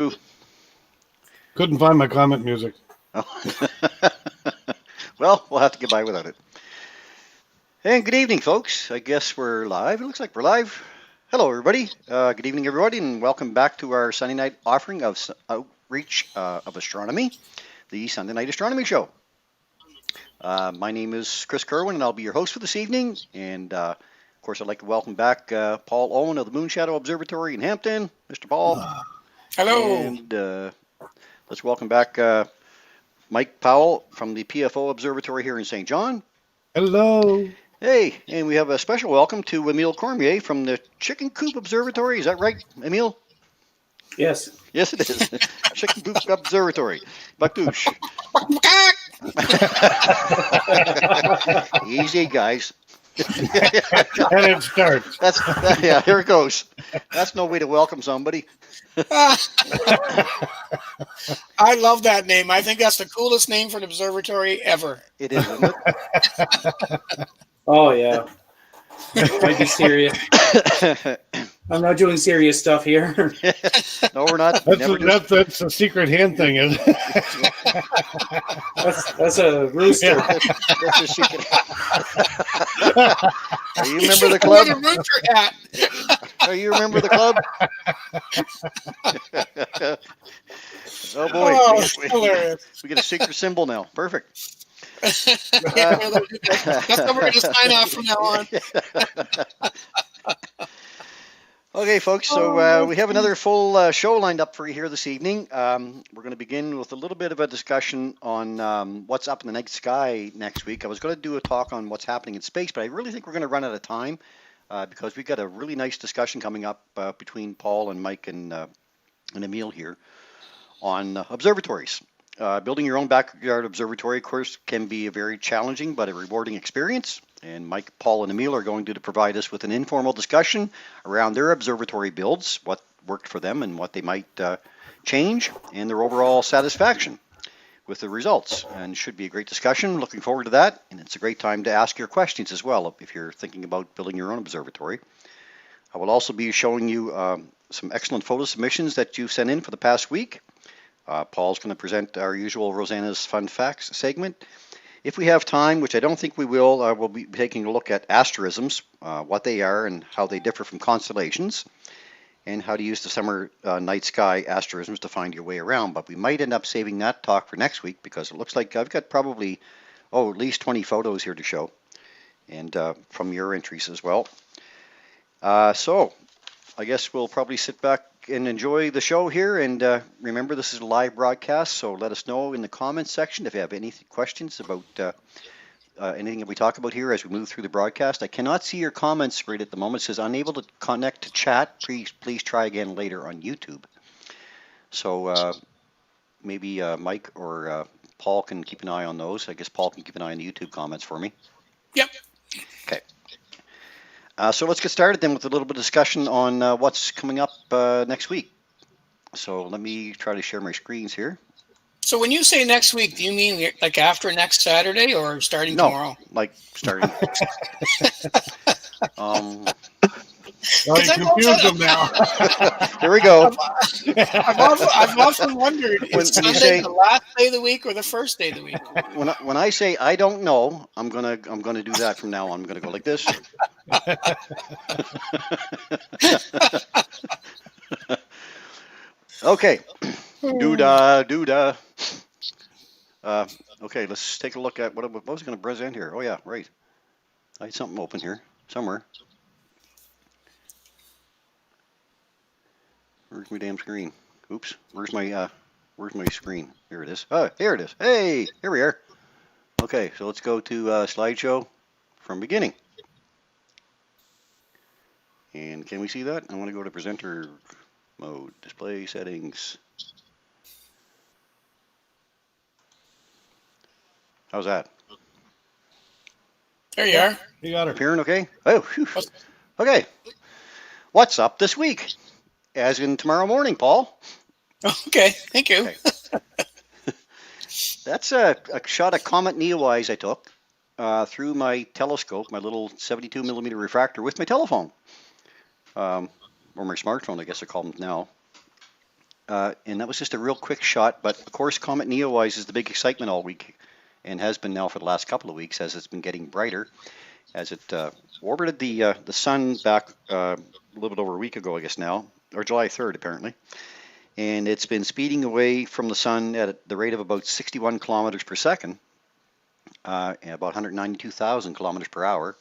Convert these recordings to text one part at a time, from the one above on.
Ooh. Couldn't find my comet music. Oh. Well, we'll have to get by without it. And good evening, folks. I guess we're live. It looks like we're live. Hello, everybody. Good evening, everybody, and welcome back to our Sunday night offering of outreach of astronomy, the Sunday Night Astronomy Show. My name is Chris Kerwin, and I'll be your host for this evening. And of course, I'd like to welcome back Paul Owen of the Moonshadow Observatory in Hampton. Mr. Paul. Hello. And let's welcome back Mike Powell from the PFO Observatory here in St. John. Hello. Hey, and we have a special welcome to Emile Cormier from the Chicken Coop Observatory. Is that right, Emile? Yes. Yes, it is. Chicken Coop Observatory. Bakouche. Easy, guys. And it starts. Yeah, here it goes. That's no way to welcome somebody. I love that name. I think that's the coolest name for an observatory ever. It is, isn't it? Oh, yeah. Might be serious. I'm not doing serious stuff here. No, we're not. That's a secret hand thing, isn't it? That's a rooster. That's a secret. Do you remember the club? What a rooster hat. Do you remember the club? Oh boy, we get a secret symbol now. Perfect. That's how we're going to sign off from now on. Okay, folks, so we have another full show lined up for you here this evening. We're going to begin with a little bit of a discussion on what's up in the night sky next week. I was going to do a talk on what's happening in space, but I really think we're going to run out of time because we've got a really nice discussion coming up between Paul and Mike and Emile here on observatories. Building your own backyard observatory, of course, can be a very challenging but a rewarding experience. And Mike, Paul, and Emile are going to provide us with an informal discussion around their observatory builds, what worked for them and what they might change, and their overall satisfaction with the results. And should be a great discussion. Looking forward to that. And it's a great time to ask your questions as well if you're thinking about building your own observatory. I will also be showing you some excellent photo submissions that you've sent in for the past week. Paul's going to present our usual Rosanna's Fun Facts segment. If we have time, which I don't think we will, we'll be taking a look at asterisms, what they are and how they differ from constellations, and how to use the summer night sky asterisms to find your way around. But we might end up saving that talk for next week because it looks like I've got probably, at least 20 photos here to show, and from your entries as well. So I guess we'll probably sit back and enjoy the show here. And remember, this is a live broadcast, so let us know in the comments section if you have any questions about anything that we talk about here as we move through the broadcast. I cannot see your comments right at the moment. It says unable to connect to chat. Please try again later on YouTube. So maybe Mike or Paul can keep an eye on those. I guess Paul can keep an eye on the YouTube comments for me. Yep. Okay. So let's get started then with a little bit of discussion on what's coming up next week. So let me try to share my screens here. So when you say next week, do you mean like after next Saturday or starting tomorrow? No, like starting. You confused them now. Here we go. I've often wondered, is Sunday the last day of the week or the first day of the week? When I say I don't know, I'm gonna do that from now on. I'm gonna go like this. Okay. Doodah. Okay, let's take a look at what was I going to present here. Oh yeah, right. I had something open here somewhere. Where's my damn screen? Oops. Where's my screen? Here it is. Oh, here it is. Hey, here we are. Okay, so let's go to slideshow from beginning. And can we see that? I want to go to presenter mode, display settings. How's that? There you are. You got it. Appearing okay? Oh, whew. Okay. What's up this week? As in tomorrow morning, Paul. Okay, thank you. Okay. That's a shot of Comet Neowise I took through my telescope, my little 72 millimeter refractor with my telephone, or my smartphone, I guess I call them now. and that was just a real quick shot. But of course, Comet Neowise is the big excitement all week, and has been now for the last couple of weeks as it's been getting brighter, as it orbited the sun back a little bit over a week ago, I guess now, or July 3rd apparently, and it's been speeding away from the sun at the rate of about 61 kilometers per second, and about 192,000 kilometers per hour.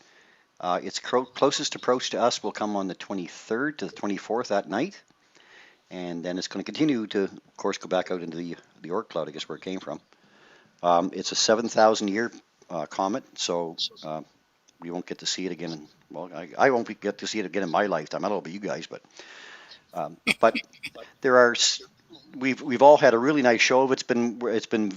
Its closest approach to us will come on the 23rd to the 24th at night, and then it's going to continue to, of course, go back out into the Oort cloud, I guess, where it came from. It's a 7,000-year comet, so we won't get to see it again. Well, I won't get to see it again in my lifetime. I don't know about you guys, but there are. We've all had a really nice show of it. It's been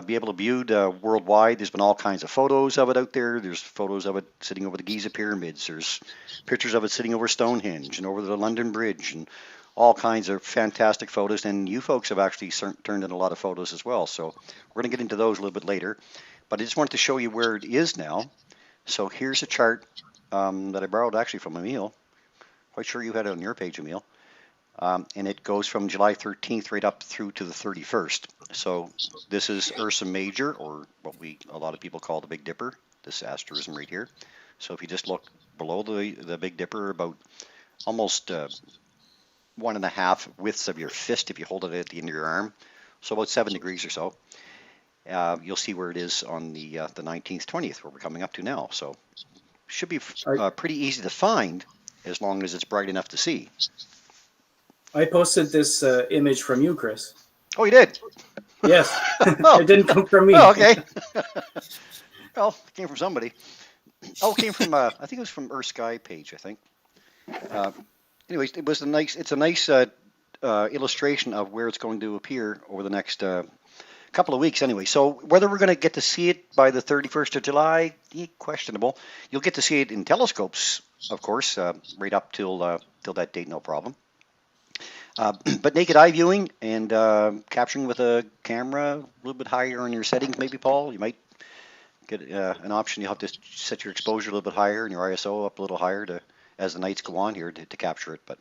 be able to viewed worldwide. There's been all kinds of photos of it out there. There's photos of it sitting over the Giza pyramids. There's pictures of it sitting over Stonehenge and over the London Bridge, and all kinds of fantastic photos. And you folks have actually turned in a lot of photos as well. So we're going to get into those a little bit later. But I just wanted to show you where it is now. So here's a chart that I borrowed actually from Emil. Quite sure you had it on your page, Emil. And it goes from July 13th right up through to the 31st. So this is Ursa Major, or what a lot of people call the Big Dipper, this asterism right here. So if you just look below the Big Dipper, about almost 1.5 widths of your fist if you hold it at the end of your arm, so about 7 degrees or so, you'll see where it is on the 19th, 20th, where we're coming up to now. So should be pretty easy to find as long as it's bright enough to see. I posted this image from you, Chris. Oh, you did? Yes. Oh. It didn't come from me. Oh, okay. Well, it came from somebody. Oh, it came from, I think it was from Earth Sky page, I think. Anyways, it's a nice illustration of where it's going to appear over the next couple of weeks anyway. So whether we're going to get to see it by the 31st of July, questionable. You'll get to see it in telescopes, of course, right up till that date, no problem. But naked eye viewing and capturing with a camera a little bit higher on your settings, maybe, Paul, you might get an option. You'll have to set your exposure a little bit higher and your ISO up a little higher as the nights go on here to capture it. But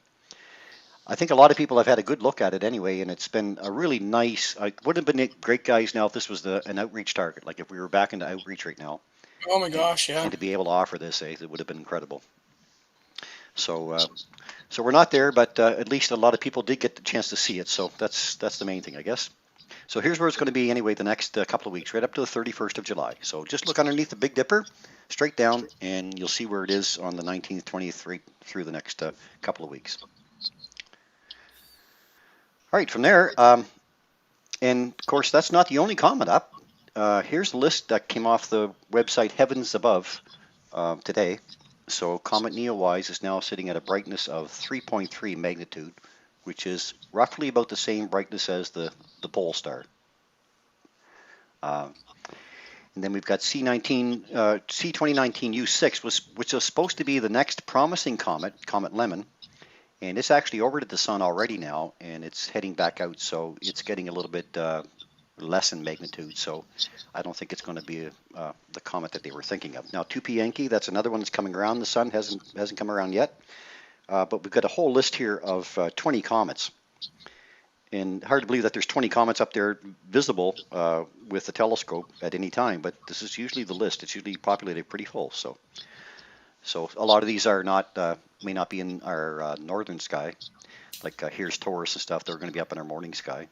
I think a lot of people have had a good look at it anyway, and it's been a really nice. Wouldn't have been great, guys, now if this was an outreach target, like if we were back into outreach right now. Oh my gosh, yeah. And to be able to offer this, it would have been incredible. So we're not there, but at least a lot of people did get the chance to see it. So that's the main thing, I guess. So here's where it's going to be anyway the next couple of weeks, right up to the 31st of July. So just look underneath the Big Dipper, straight down, and you'll see where it is on the 19th, 20th, right through the next couple of weeks. All right, from there, and of course that's not the only comet up. Here's the list that came off the website Heavens Above today. So Comet Neowise is now sitting at a brightness of 3.3 magnitude, which is roughly about the same brightness as the pole star. And then we've got C2019 U6, which was supposed to be the next promising comet, Comet Lemon, and it's actually orbited the sun already now, and it's heading back out, so it's getting a little bit less in magnitude, so I don't think it's going to be the comet that they were thinking of. Now, 2P Encke, that's another one that's coming around. The sun hasn't come around yet, but we've got a whole list here of 20 comets, and hard to believe that there's 20 comets up there visible with the telescope at any time, but this is usually the list. It's usually populated pretty full, so a lot of these are may not be in our northern sky, like here's Taurus and stuff. They're going to be up in our morning sky.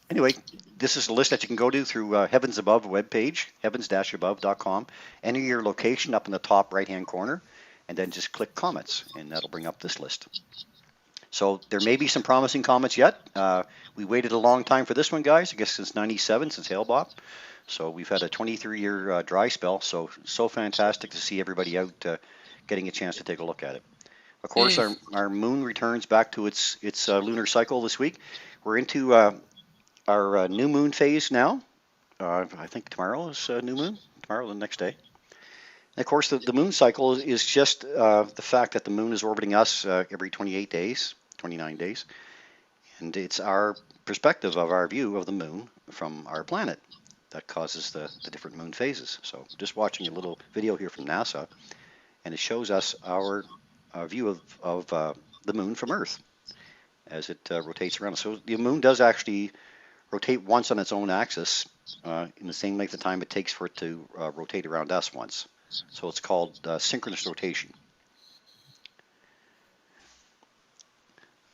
Anyway, this is a list that you can go to through Heavens Above webpage, heavens-above.com. Enter your location up in the top right-hand corner, and then just click Comets, and that'll bring up this list. So there may be some promising comets yet. We waited a long time for this one, guys, I guess since 97, since Hale-Bopp. So we've had a 23-year dry spell, so fantastic to see everybody out getting a chance to take a look at it. Of course, our moon returns back to its lunar cycle this week. We're into our new moon phase now. I think tomorrow is new moon. Tomorrow, the next day. And of course, the moon cycle is just the fact that the moon is orbiting us every 28 days, 29 days. And it's our perspective of our view of the moon from our planet that causes the different moon phases. So just watching a little video here from NASA, and it shows us our view of the moon from Earth. as it rotates around. So the moon does actually rotate once on its own axis in the same length of time it takes for it to rotate around us once. So it's called synchronous rotation.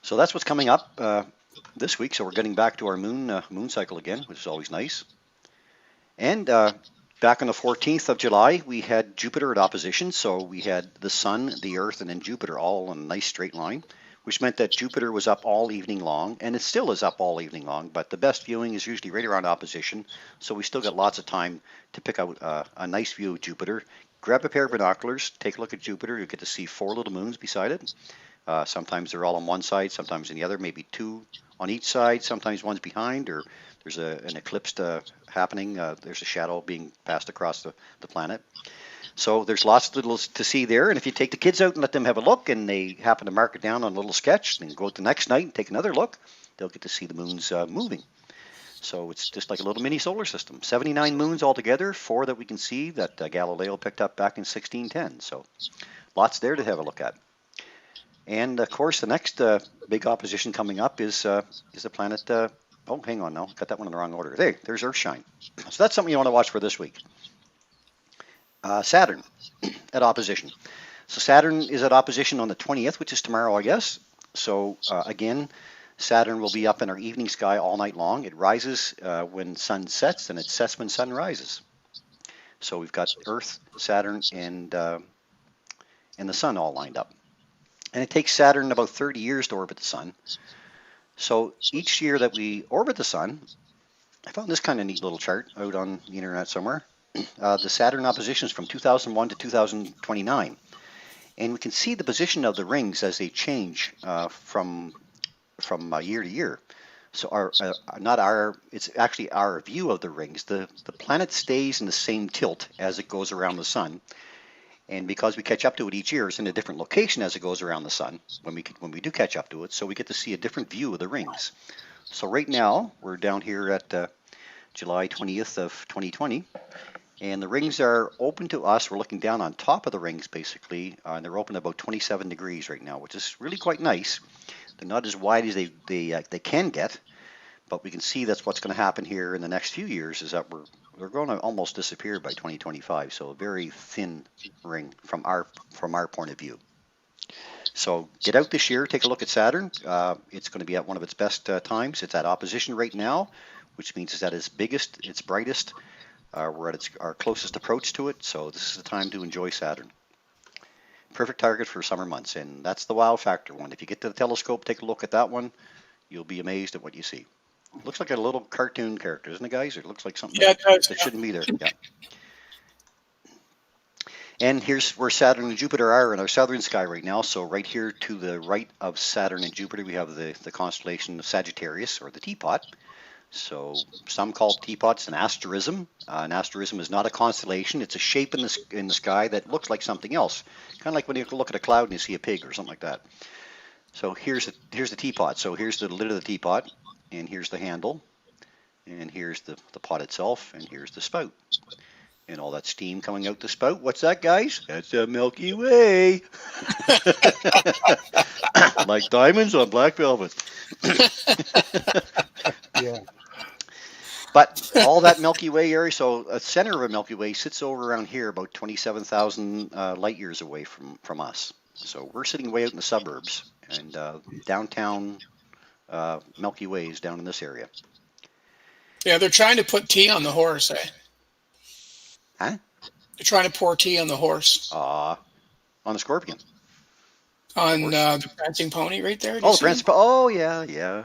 So that's what's coming up this week. So we're getting back to our moon cycle again, which is always nice. And back on the 14th of July, we had Jupiter at opposition. So we had the Sun, the Earth, and then Jupiter all in a nice straight line, which meant that Jupiter was up all evening long, and it still is up all evening long, but the best viewing is usually right around opposition, so we still got lots of time to pick out a nice view of Jupiter. Grab a pair of binoculars, take a look at Jupiter, you get to see 4 little moons beside it. Sometimes they're all on one side, sometimes on the other, maybe 2 on each side, sometimes one's behind, or there's an eclipse happening, there's a shadow being passed across the planet. So there's lots of little to see there, and if you take the kids out and let them have a look, and they happen to mark it down on a little sketch, and go out the next night and take another look, they'll get to see the moons moving. So it's just like a little mini solar system. 79 moons altogether, 4 that we can see that Galileo picked up back in 1610. So lots there to have a look at. And of course, the next big opposition coming up is the planet. Oh, hang on, no, got that one in the wrong order. There's Earthshine. So that's something you want to watch for this week. Saturn at opposition. So Saturn is at opposition on the 20th, which is tomorrow, I guess. So again, Saturn will be up in our evening sky all night long. It rises when sun sets, and it sets when sun rises. So we've got Earth, Saturn, and the sun all lined up. And it takes Saturn about 30 years to orbit the sun. So each year that we orbit the sun, I found this kind of neat little chart out on the internet somewhere. The Saturn oppositions from 2001 to 2029, and we can see the position of the rings as they change from year to year. So it's actually our view of the rings. The planet stays in the same tilt as it goes around the sun, and because we catch up to it each year, it's in a different location as it goes around the sun when we do catch up to it. So we get to see a different view of the rings. So right now we're down here at July 20th of 2020. And the rings are open to us. We're looking down on top of the rings, basically, and they're open about 27 degrees right now, which is really quite nice. They're not as wide as they can get, but we can see that's what's going to happen here in the next few years. Is that we're going to almost disappear by 2025. So a very thin ring from our point of view. So get out this year, take a look at Saturn. It's going to be at one of its best times. It's at opposition right now, which means it's at its biggest, its brightest. We're at our closest approach to it, so this is the time to enjoy Saturn. Perfect target for summer months, and that's the wow factor one. If you get to the telescope, take a look at that one, you'll be amazed at what you see. It looks like a little cartoon character, doesn't it, guys? It looks like something that shouldn't be there. Yeah. And here's where Saturn and Jupiter are in our southern sky right now. So right here to the right of Saturn and Jupiter, we have the constellation of Sagittarius, or the teapot. So some call teapots an asterism. An asterism is not a constellation. It's a shape in the sky that looks like something else. Kind of like when you look at a cloud and you see a pig or something like that. So here's the teapot. So here's the lid of the teapot, and here's the handle, and here's the pot itself, and here's the spout. And all that steam coming out the spout. What's that, guys? That's the Milky Way. Like diamonds on black velvet. Yeah. But all that Milky Way area, so the center of a Milky Way sits over around here, about 27,000 light years away from us. So we're sitting way out in the suburbs, and downtown Milky Way is down in this area. Yeah, they're trying to put tea on the horse, eh? Huh? They're trying to pour tea on the horse. On the Scorpion. On the prancing pony right there. Oh, oh, yeah.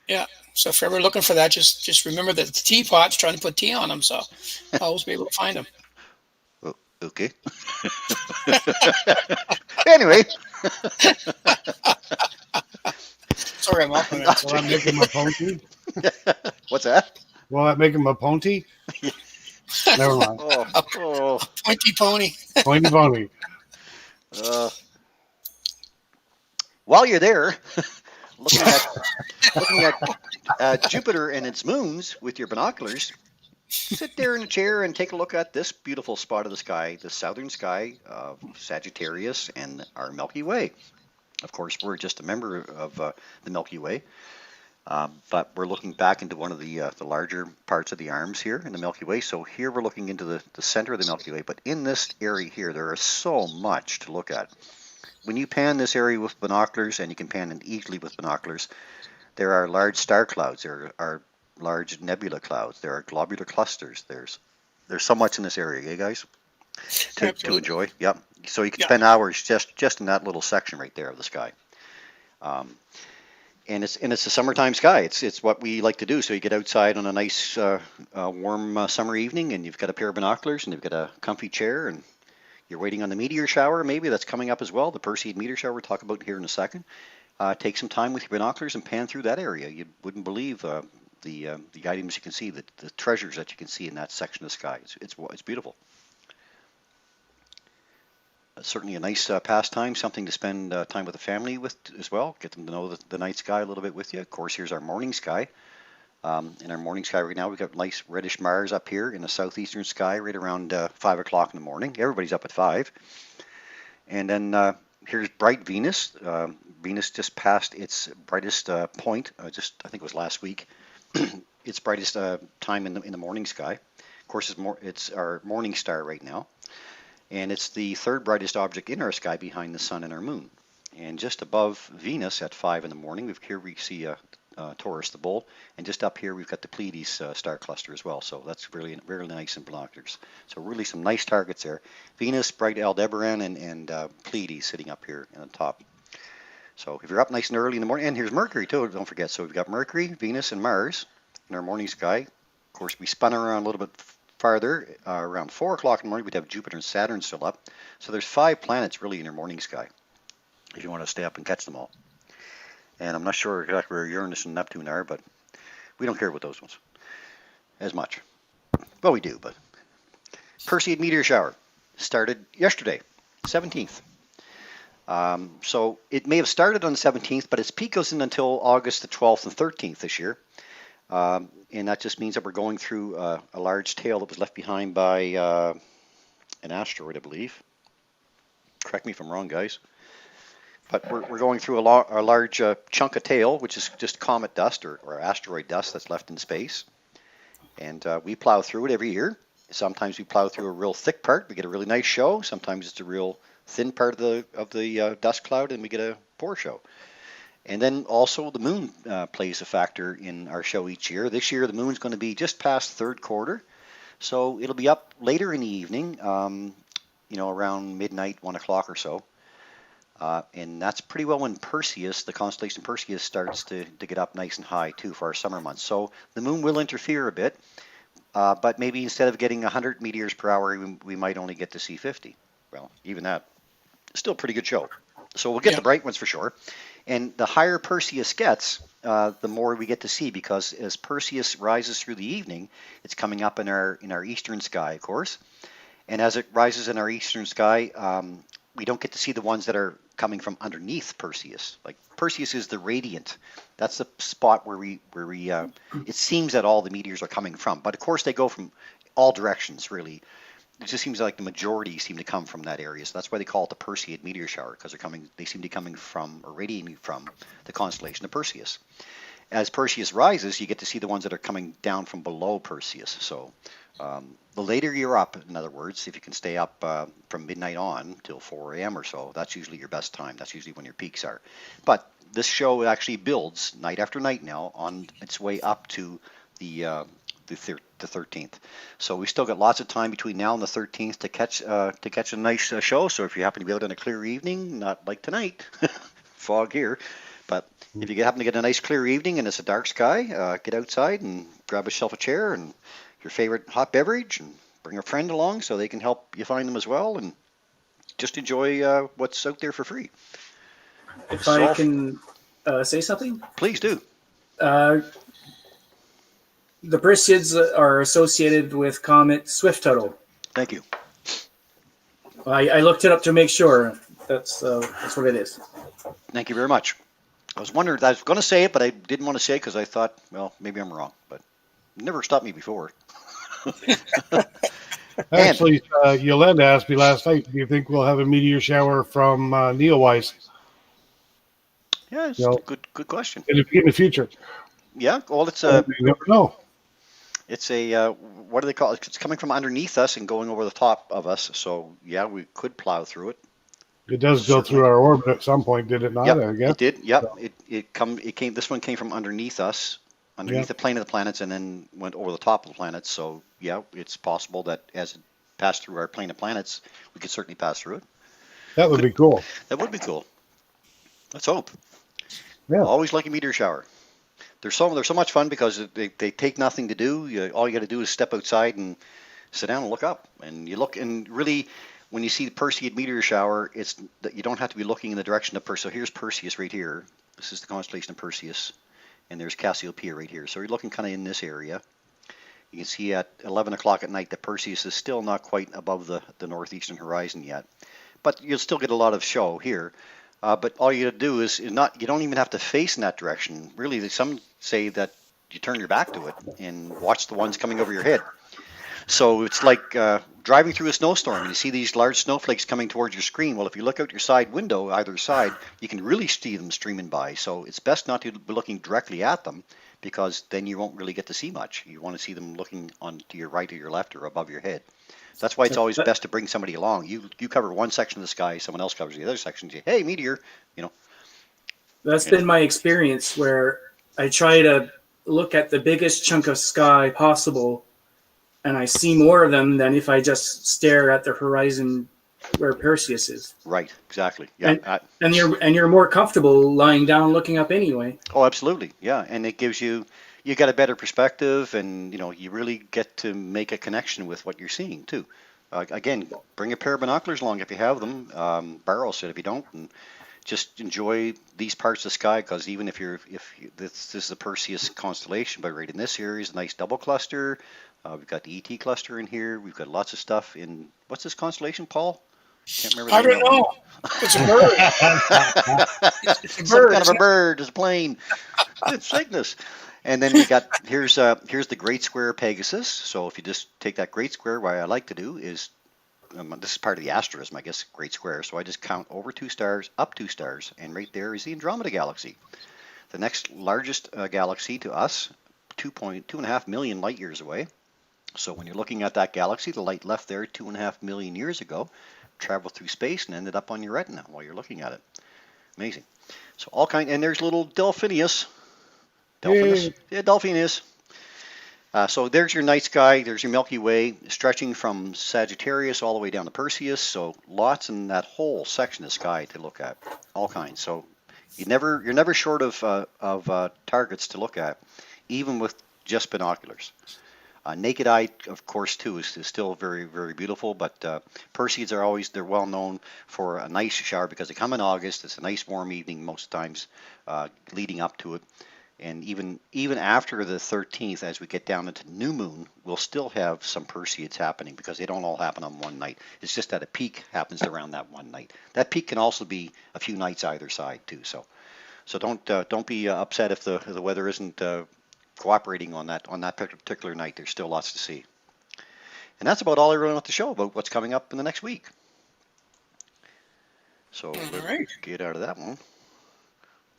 Yeah. So if you're ever looking for that, just remember that the teapot's trying to put tea on them, so I'll always be able to find them. Oh, okay. Anyway. Sorry, I'm off on that. Will that make him a pony? What's that? Will that make him a pony? Never mind. Oh. Pointy pony. Pointy pony. While you're there, looking at Jupiter and its moons with your binoculars, sit there in a chair and take a look at this beautiful spot of the sky, the southern sky of Sagittarius and our Milky Way. Of course, we're just a member of the Milky Way, but we're looking back into one of the larger parts of the arms here in the Milky Way. So here we're looking into the center of the Milky Way, but in this area here, there is so much to look at. When you pan this area with binoculars, and you can pan it easily with binoculars, there are large star clouds, there are large nebula clouds, there are globular clusters. There's so much in this area, guys, to enjoy. Yep. So you can spend hours just in that little section right there of the sky. And it's a summertime sky. It's what we like to do. So you get outside on a nice warm summer evening, and you've got a pair of binoculars, and you've got a comfy chair, and you're waiting on the meteor shower. Maybe that's coming up as well. The Perseid meteor shower we'll talk about here in a second. Take some time with your binoculars and pan through that area. You wouldn't believe the items you can see, the treasures that you can see in that section of the sky. It's beautiful. Certainly a nice pastime, something to spend time with the family with as well. Get them to know the night sky a little bit with you. Of course, here's our morning sky. In our morning sky right now, we've got nice reddish Mars up here in the southeastern sky right around 5 o'clock in the morning. Everybody's up at 5. And then here's bright Venus. Venus just passed its brightest point, I think it was last week. Its brightest time in the morning sky. Of course, it's our morning star right now. And it's the third brightest object in our sky behind the sun and our moon. And just above Venus at 5 in the morning, here we see Taurus, the bull, and just up here we've got the Pleiades star cluster as well. So that's really nice in binoculars. So really some nice targets there. Venus, bright Aldebaran, and Pleiades sitting up here on the top. So if you're up nice and early in the morning, and here's Mercury too, don't forget. So we've got Mercury, Venus, and Mars in our morning sky. Of course, we spun around a little bit farther, around 4 o'clock in the morning, we'd have Jupiter and Saturn still up. So there's 5 planets really in your morning sky, if you want to stay up and catch them all. And I'm not sure exactly where Uranus and Neptune are, but we don't care about those ones as much. Well, we do, but Perseid meteor shower started yesterday, 17th. So it may have started on the 17th, but its peak goes in until August the 12th and 13th this year. And that just means that we're going through a large tail that was left behind by an asteroid, I believe. Correct me if I'm wrong, guys. But we're going through a large chunk of tail, which is just comet dust or asteroid dust that's left in space. And we plow through it every year. Sometimes we plow through a real thick part. We get a really nice show. Sometimes it's a real thin part of the dust cloud, and we get a poor show. And then also the moon plays a factor in our show each year. This year the moon's going to be just past third quarter, so it'll be up later in the evening, around midnight, 1 o'clock or so. And that's pretty well when Perseus, the constellation Perseus, starts to get up nice and high too for our summer months. So the moon will interfere a bit, but maybe instead of getting 100 meteors per hour, we might only get to see 50. Well, even that, still a pretty good show. So we'll get the bright ones for sure. And the higher Perseus gets, the more we get to see, because as Perseus rises through the evening, it's coming up in our eastern sky, of course. And as it rises in our eastern sky, we don't get to see the ones that are coming from underneath Perseus. Like Perseus is the radiant. That's the spot where we it seems that all the meteors are coming from. But of course they go from all directions, really. It just seems like the majority seem to come from that area. So that's why they call it the Perseid meteor shower, because they seem to be coming from or radiating from the constellation of Perseus. As Perseus rises, you get to see the ones that are coming down from below Perseus. So the later you're up, in other words, if you can stay up from midnight on till 4 a.m. or so, that's usually your best time. That's usually when your peaks are. But this show actually builds night after night now on its way up to the 13th. So we still got lots of time between now and the 13th to catch a nice show. So if you happen to be out on a clear evening, not like tonight, fog here, but if you happen to get a nice clear evening and it's a dark sky, get outside and grab yourself a chair and your favorite hot beverage and bring a friend along so they can help you find them as well, and just enjoy what's out there for free. If I can say something? Please do. The Perseids are associated with comet Swift-Tuttle. Thank you. I looked it up to make sure. That's what it is. Thank you very much. I was wondering, I was going to say it, but I didn't want to say it because I thought, well, maybe I'm wrong. But it never stopped me before. Actually, Yolanda asked me last night, do you think we'll have a meteor shower from Neowise? Yeah, it's You know, good question. in the future. Yeah, well, it's You never know. what do they call it? It's coming from underneath us and going over the top of us. So yeah, we could plow through it. It does go Certainly. through our orbit at some point, did it not? Yep, I guess. it did. Yep, So, it came. This one came from underneath us, underneath yeah, the plane of the planets, and then went over the top of the planets. So yeah, it's possible that as it passed through our plane of planets, we could certainly pass through it. that would be cool. That would be cool. Let's hope. Yeah. Always like a meteor shower. They're so much fun because they take nothing to do. All you got to do is step outside and sit down and look up, and you look, and really, when you see the Perseid meteor shower, it's that you don't have to be looking in the direction of Perseus. So here's Perseus right here. This is the constellation of Perseus, and there's Cassiopeia right here. So you're looking kind of in this area. You can see at 11 o'clock at night that Perseus is still not quite above the northeastern horizon yet, but you'll still get a lot of show here. But all you got to do is not. You don't even have to face in that direction. Really, some say that you turn your back to it and watch the ones coming over your head. So it's like driving through a snowstorm and you see these large snowflakes coming towards your screen. Well, if you look out your side window, either side, you can really see them streaming by. So it's best not to be looking directly at them because then you won't really get to see much. You want to see them looking on to your right or your left or above your head. That's why it's always best to bring somebody along. You cover one section of the sky, someone else covers the other section. You say, hey, meteor, you know. That's been my experience where I try to look at the biggest chunk of sky possible, and I see more of them than if I just stare at the horizon where Perseus is. Right, exactly. Yeah. And you're more comfortable lying down looking up anyway. Oh, absolutely. Yeah, and it gives you got a better perspective, and you really get to make a connection with what you're seeing too. Again, bring a pair of binoculars along if you have them. Borrow it if you don't, and just enjoy these parts of the sky. Because even if this is the Perseus constellation, but right in this area is a nice double cluster. We've got the ET cluster in here. We've got lots of stuff in what's this constellation, Paul? Can't remember. I don't know. It's a bird. It's a Some bird. kind of a bird. It's a plane. It's Cygnus. And then we got here's the Great Square Pegasus. So if you just take that Great Square, what I like to do is this is part of the asterism, I guess, Great Square. So I just count over 2 stars, up 2 stars, and right there is the Andromeda Galaxy, the next largest galaxy to us, 2.5 million light years away. So when you're looking at that galaxy, the light left there 2.5 million years ago, traveled through space and ended up on your retina while you're looking at it. Amazing. So and there's little Delphinius. Yeah, Delphinus. So there's your night sky. There's your Milky Way stretching from Sagittarius all the way down to Perseus. So lots in that whole section of sky to look at, all kinds. So you're never short of targets to look at, even with just binoculars. Naked eye, of course, too, is still very, very beautiful. But Perseids they're well known for a nice shower because they come in August. It's a nice warm evening most times leading up to it. And even after the 13th, as we get down into new moon, we'll still have some Perseids happening because they don't all happen on one night. It's just that a peak happens around that one night. That peak can also be a few nights either side too. So don't be upset if the weather isn't cooperating on that particular night. There's still lots to see. And that's about all I really want to show about what's coming up in the next week. So right. Get out of that one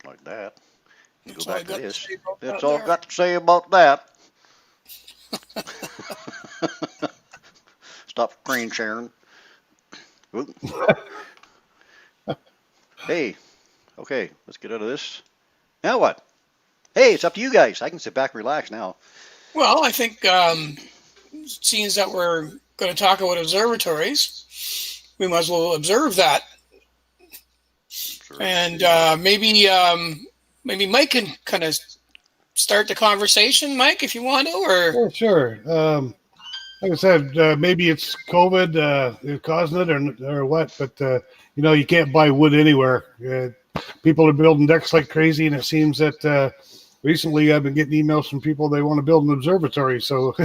like that. That's Go all back I to got this. to say about That's that all there. I've got to say about that. Stop screen sharing. Oop. Hey, okay, let's get out of this. Now what? Hey, it's up to you guys. I can sit back and relax now. Well, I think seeing as that we're going to talk about observatories, we might as well observe that. Sure. And maybe Mike can kind of start the conversation, Mike, if you want to, or Oh, sure. Like I said, maybe it's COVID causing it or what, but you can't buy wood anywhere. People are building decks like crazy, and it seems that recently I've been getting emails from people they want to build an observatory. So,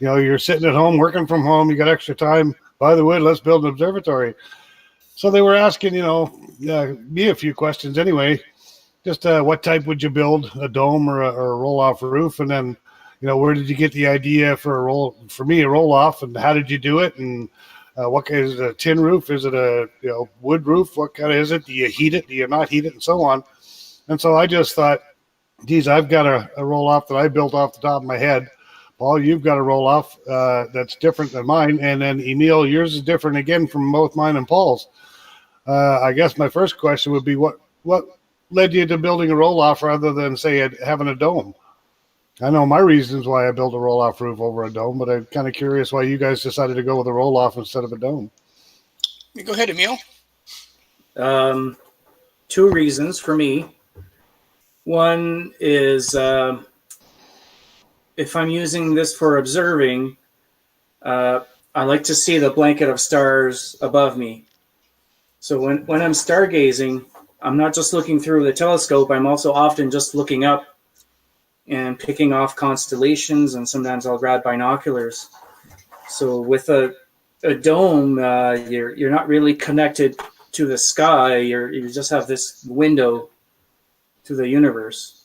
you're sitting at home, working from home, you got extra time. By the way, let's build an observatory. So they were asking, me a few questions anyway. Just what type would you build, a dome or a roll-off roof? And then, where did you get the idea for a roll-off, and how did you do it? And what is it, a tin roof? Is it a wood roof? What kind of is it? Do you heat it? Do you not heat it? And so on. And so I just thought, geez, I've got a roll off that I built off the top of my head. Paul, you've got a roll off that's different than mine. And then Emil, yours is different again from both mine and Paul's. I guess my first question would be what led you to building a roll off rather than, say, having a dome? I know my reasons why I built a roll off roof over a dome, but I'm kind of curious why you guys decided to go with a roll off instead of a dome. Go ahead, Emil. 2 reasons for me. One is if I'm using this for observing, I like to see the blanket of stars above me. So when I'm stargazing, I'm not just looking through the telescope, I'm also often just looking up and picking off constellations, and sometimes I'll grab binoculars. So with a dome, you're not really connected to the sky. You just have this window to the universe.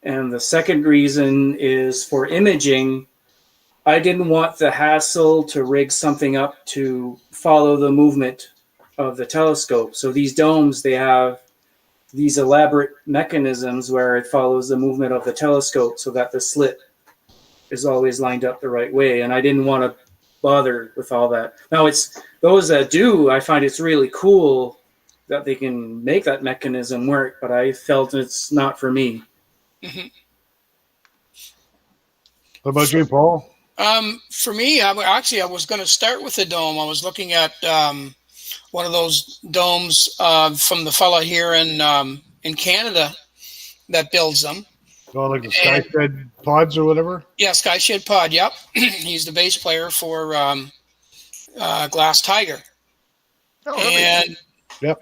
And the second reason is for imaging. I didn't want the hassle to rig something up to follow the movement of the telescope. So these domes, they have these elaborate mechanisms where it follows the movement of the telescope so that the slit is always lined up the right way. And I didn't want to bother with all that. Now, it's those that do, I find it's really cool that they can make that mechanism work, but I felt it's not for me. Mm-hmm. What about you, Paul? For me, I was going to start with the dome. I was looking at one of those domes from the fella here in Canada that builds them. Oh, like the Skyshed pods or whatever? Yeah, Skyshed Pod, yep. He's the bass player for Glass Tiger. Oh, really? And Yep.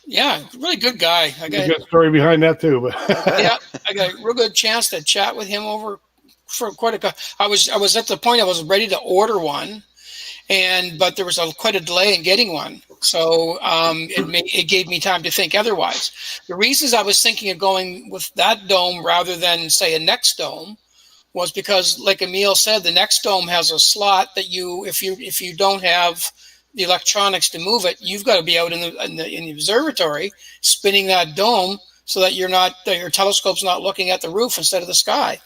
yeah, really good guy. There's a good story behind that too. But yeah, I got a real good chance to chat with him over for quite a. I was at the point I was ready to order one, but there was quite a delay in getting one. So it gave me time to think otherwise. The reasons I was thinking of going with that dome rather than, say, a next dome was because, like Emil said, the next dome has a slot that if you don't have the electronics to move it, you've got to be out in the observatory spinning that dome so that your telescope's not looking at the roof instead of the sky.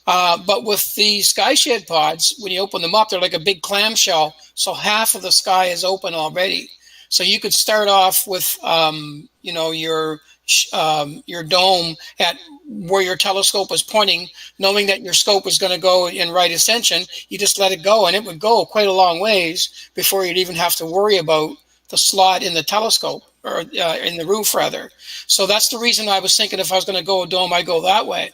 But with the Skyshed pods, when you open them up, they're like a big clamshell, so half of the sky is open already. So you could start off with your dome at where your telescope is pointing, knowing that your scope is going to go in right ascension. You just let it go, and it would go quite a long ways before you'd even have to worry about the slot in the telescope, or in the roof, rather. So that's the reason I was thinking if I was going to go a dome, I'd go that way.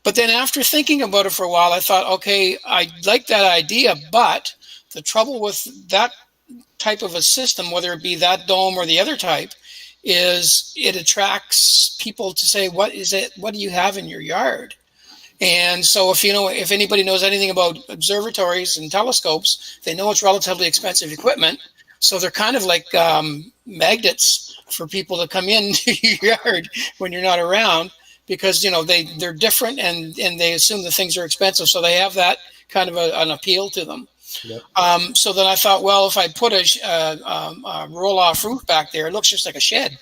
But then after thinking about it for a while, I thought, okay, I like that idea, but the trouble with that type of a system, whether it be that dome or the other type, is it attracts people to say, what do you have in your yard? And so if anybody knows anything about observatories and telescopes, they know it's relatively expensive equipment. So they're kind of like magnets for people to come into your yard when you're not around, because they're different and they assume the things are expensive. So they have that kind of an appeal to them. Yep. So then I thought, well, if I put a roll-off roof back there, it looks just like a shed.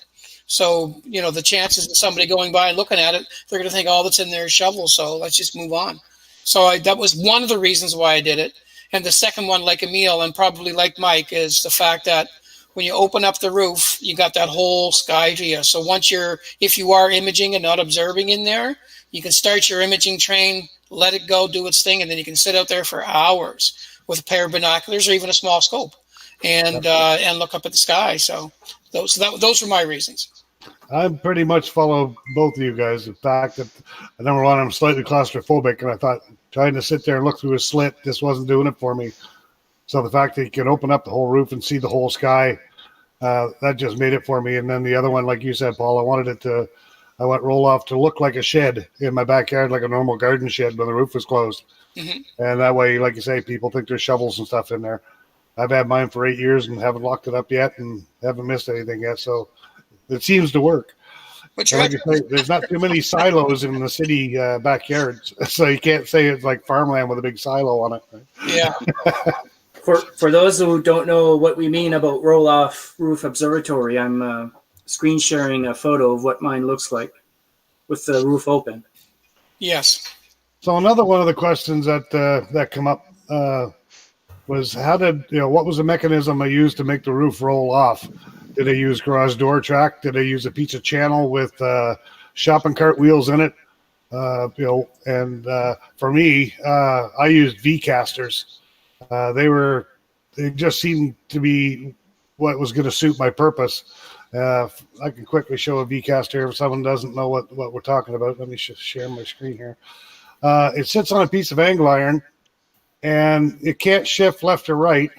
So, the chances of somebody going by and looking at it, they're going to think all that's in there is shovels. So let's just move on. So that was one of the reasons why I did it. And the second one, like Emil and probably like Mike, is the fact that when you open up the roof, you got that whole sky to you. So if you are imaging and not observing in there, you can start your imaging train, let it go, do its thing, and then you can sit out there for hours with a pair of binoculars or even a small scope and look up at the sky. So those were my reasons. I pretty much follow both of you guys. The fact that, number one, I'm slightly claustrophobic, and I thought trying to sit there and look through a slit just wasn't doing it for me. So the fact that you can open up the whole roof and see the whole sky, that just made it for me. And then the other one, like you said, Paul, I went roll off to look like a shed in my backyard, like a normal garden shed when the roof was closed. Mm-hmm. And that way, like you say, people think there's shovels and stuff in there. I've had mine for 8 years and haven't locked it up yet and haven't missed anything yet. So it seems to work. Like you say, there's not too many silos in the city backyards, so you can't say it's like farmland with a big silo on it. Right? Yeah. For those who don't know what we mean about roll-off roof observatory, I'm screen sharing a photo of what mine looks like. with the roof open. Yes. So another one of the questions that come up was what was the mechanism I used to make the roof roll off? Did I use garage door track? Did I use a piece of channel with shopping cart wheels in it? For me, I used V casters. They just seemed to be what was going to suit my purpose. I can quickly show a V caster if someone doesn't know what we're talking about. Let me share my screen here. It sits on a piece of angle iron, and it can't shift left or right.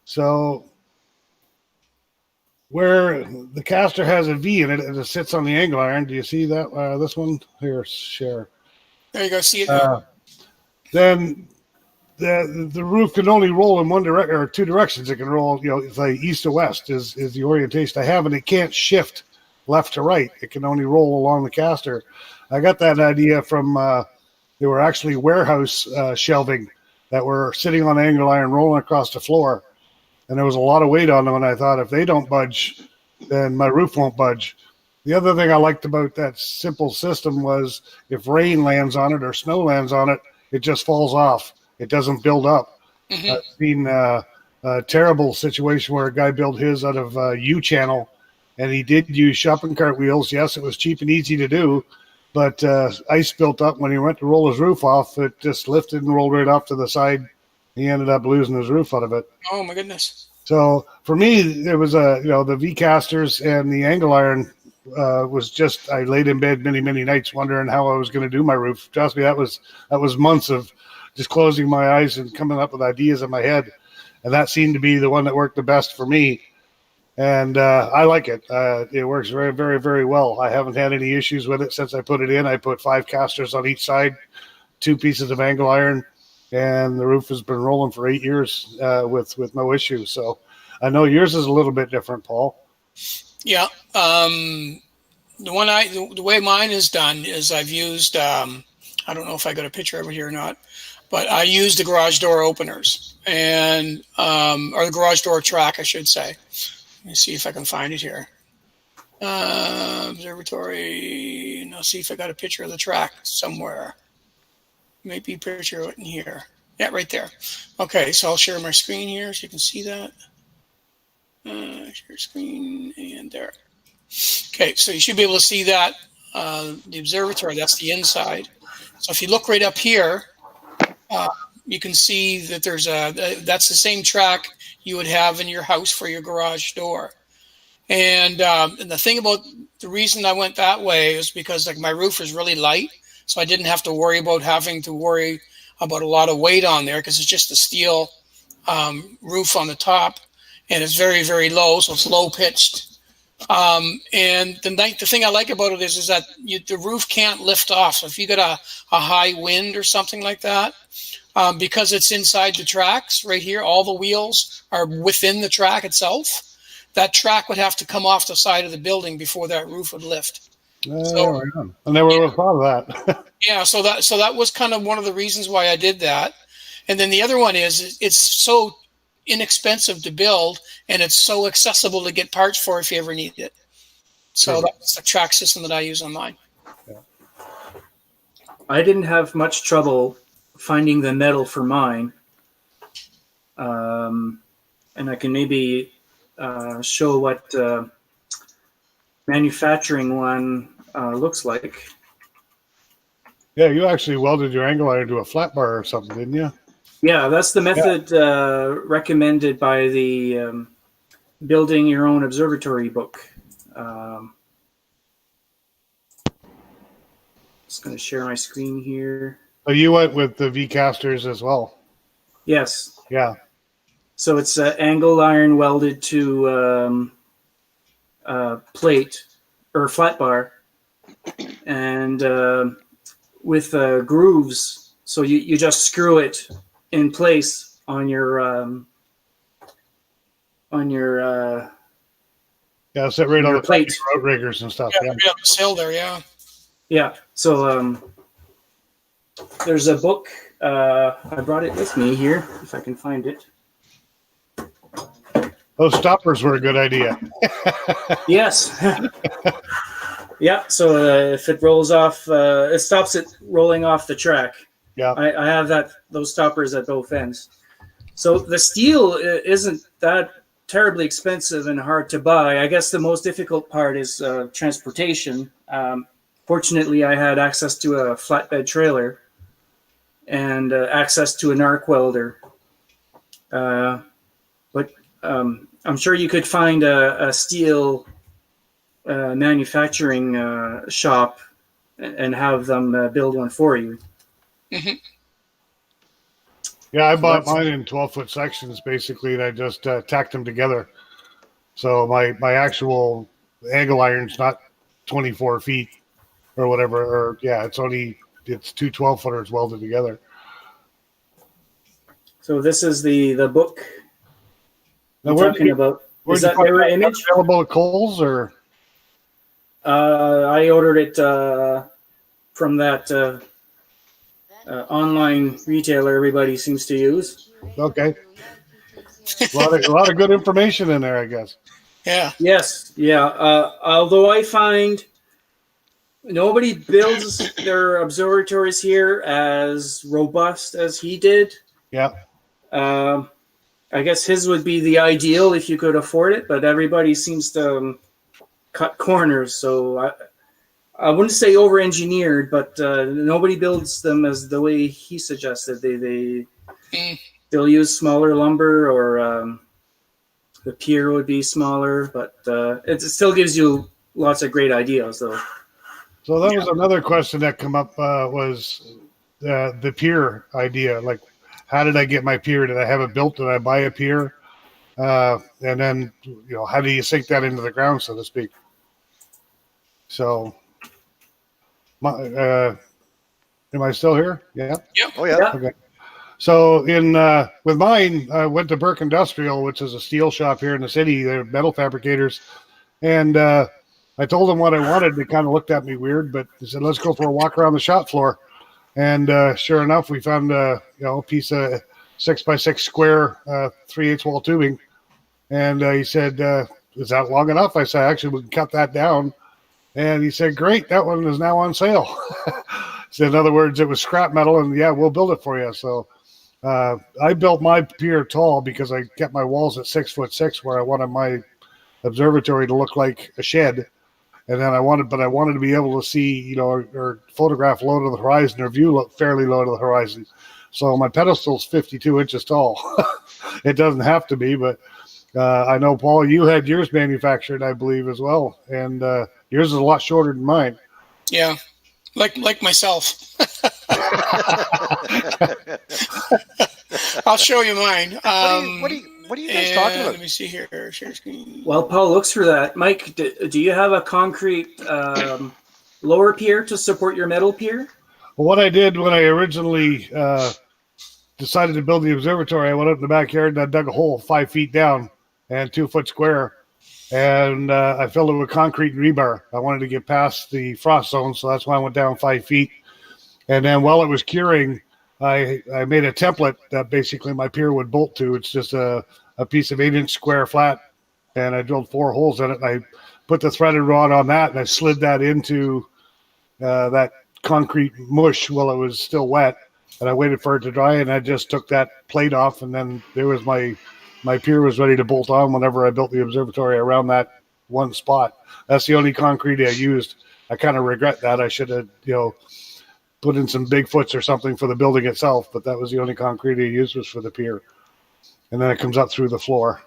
So where the caster has a V in it and it sits on the angle iron, do you see that? This one here, share. There you go. See it. Then the roof can only roll in one direction or two directions. It can roll, it's like east to west is the orientation I have, and it can't shift left to right. It can only roll along the caster. I got that idea from they were actually warehouse shelving that were sitting on angle iron rolling across the floor, and there was a lot of weight on them. And I thought, if they don't budge, then my roof won't budge. The other thing I liked about that simple system was if rain lands on it or snow lands on it, it just falls off. It doesn't build up. Mm-hmm. I've seen a terrible situation where a guy built his out of U-channel, and he did use shopping cart wheels. Yes, it was cheap and easy to do, but ice built up. When he went to roll his roof off, it just lifted and rolled right off to the side. He ended up losing his roof out of it. Oh, my goodness. So for me, it was the V casters and the angle iron was just, I laid in bed many, many nights wondering how I was going to do my roof. Trust me, that was months of just closing my eyes and coming up with ideas in my head. And that seemed to be the one that worked the best for me. And I like it. It works very, very, very well. I haven't had any issues with it since I put it in. I put 5 casters on each side, 2 pieces of angle iron, and the roof has been rolling for 8 years with no issues. So I know yours is a little bit different, Paul. Yeah. The way mine is done is I've used, I don't know if I got a picture of it here or not, but I used the garage door openers and, or the garage door track, I should say. Let me see if I can find it here. Observatory, and I'll see if I got a picture of the track somewhere. Maybe a picture of it in here. Yeah, right there. Okay, so I'll share my screen here so you can see that. Share screen, and there. Okay, so you should be able to see that, the observatory, that's the inside. So if you look right up here, you can see that that's the same track you would have in your house for your garage door. And the thing about the reason I went that way is because my roof is really light, so I didn't have to worry about having to worry about a lot of weight on there because it's just a steel roof on the top, and it's very, very low, so it's low pitched. And the thing I like about it is that the roof can't lift off. So if you get a high wind or something like that, because it's inside the tracks right here, all the wheels are within the track itself. That track would have to come off the side of the building before that roof would lift. So, I never would have thought of that. Yeah, so that was kind of one of the reasons why I did that. And then the other one is it's so inexpensive to build, and it's so accessible to get parts for if you ever need it. So that's the track system that I use on mine. Yeah. I didn't have much trouble finding the metal for mine. And I can maybe show what manufacturing one looks like. Yeah, you actually welded your angle iron to a flat bar or something, didn't you? Yeah, that's the method recommended by the Building Your Own Observatory book. Just going to share my screen here. So you went with the V casters as well. Yes. Yeah. So it's angle iron welded to plate or flat bar, and with grooves. So you just screw it in place on your sit right on the plate. Outriggers and stuff. Yeah, the sail there, yeah. Yeah. So there's a book. I brought it with me here, if I can find it. Those stoppers were a good idea. Yes. Yeah, so if it rolls off, it stops it rolling off the track. Yeah. I have those stoppers at both ends. So the steel isn't that terribly expensive and hard to buy. I guess the most difficult part is transportation. Fortunately, I had access to a flatbed trailer and access to an arc welder. But I'm sure you could find a steel manufacturing shop and have them build one for you. Mhm. Yeah, I bought mine in 12-foot sections, basically, and I just tacked them together. So my actual angle iron's not 24 feet or whatever. Or yeah, it's two 12-footers welded together. So this is the book Now, you're talking about. Is that mirror image? Available at Kohl's or? I ordered it from that online retailer everybody seems to use. Okay. A lot of good information in there, I guess. Yeah. Yes, yeah. Although I find nobody builds their observatories here as robust as he did. Yeah. I guess his would be the ideal if you could afford it, but everybody seems to cut corners. So I wouldn't say over-engineered, but nobody builds them as the way he suggested. They'll use smaller lumber, or the pier would be smaller, but it still gives you lots of great ideas, though. So that was another question that come up was the pier idea. Like, how did I get my pier? Did I have it built? Did I buy a pier? And then, how do you sink that into the ground, so to speak? So, am I still here? Yeah. Yep. Oh yeah. Okay. So with mine, I went to Burke Industrial, which is a steel shop here in the city. They're metal fabricators, and I told them what I wanted. They kind of looked at me weird, but they said, "Let's go for a walk around the shop floor." And sure enough, we found a piece of 6x6 square 3/8 wall tubing, and he said, "Is that long enough?" I said, "Actually, we can cut that down." And he said, "Great, that one is now on sale." So in other words, it was scrap metal, and yeah, we'll build it for you. So I built my pier tall because I kept my walls at 6'6", where I wanted my observatory to look like a shed. And then I wanted to be able to see, or photograph low to the horizon, or view fairly low to the horizon. So my pedestal's 52 inches tall. It doesn't have to be, but I know, Paul, you had yours manufactured, I believe, as well, and yours is a lot shorter than mine. Yeah, like myself. I'll show you mine. What are you guys talking about? Let me see here. Share screen. While Paul looks for that, Mike, do you have a concrete lower pier to support your metal pier? Well, what I did when I originally decided to build the observatory, I went out in the backyard and I dug a hole 5 feet down and 2 foot square, and I filled it with concrete and rebar. I wanted to get past the frost zone, so that's why I went down 5 feet. And then while it was curing, I made a template that basically my pier would bolt to. It's just a piece of 8-inch square flat, and I drilled 4 holes in it. And I put the threaded rod on that, and I slid that into that concrete mush while it was still wet. And I waited for it to dry, and I just took that plate off, and then there was my pier was ready to bolt on whenever I built the observatory around that one spot. That's the only concrete I used. I kind of regret that. I should have, put in some Bigfoots or something for the building itself, but that was the only concrete I used was for the pier. And then it comes up through the floor.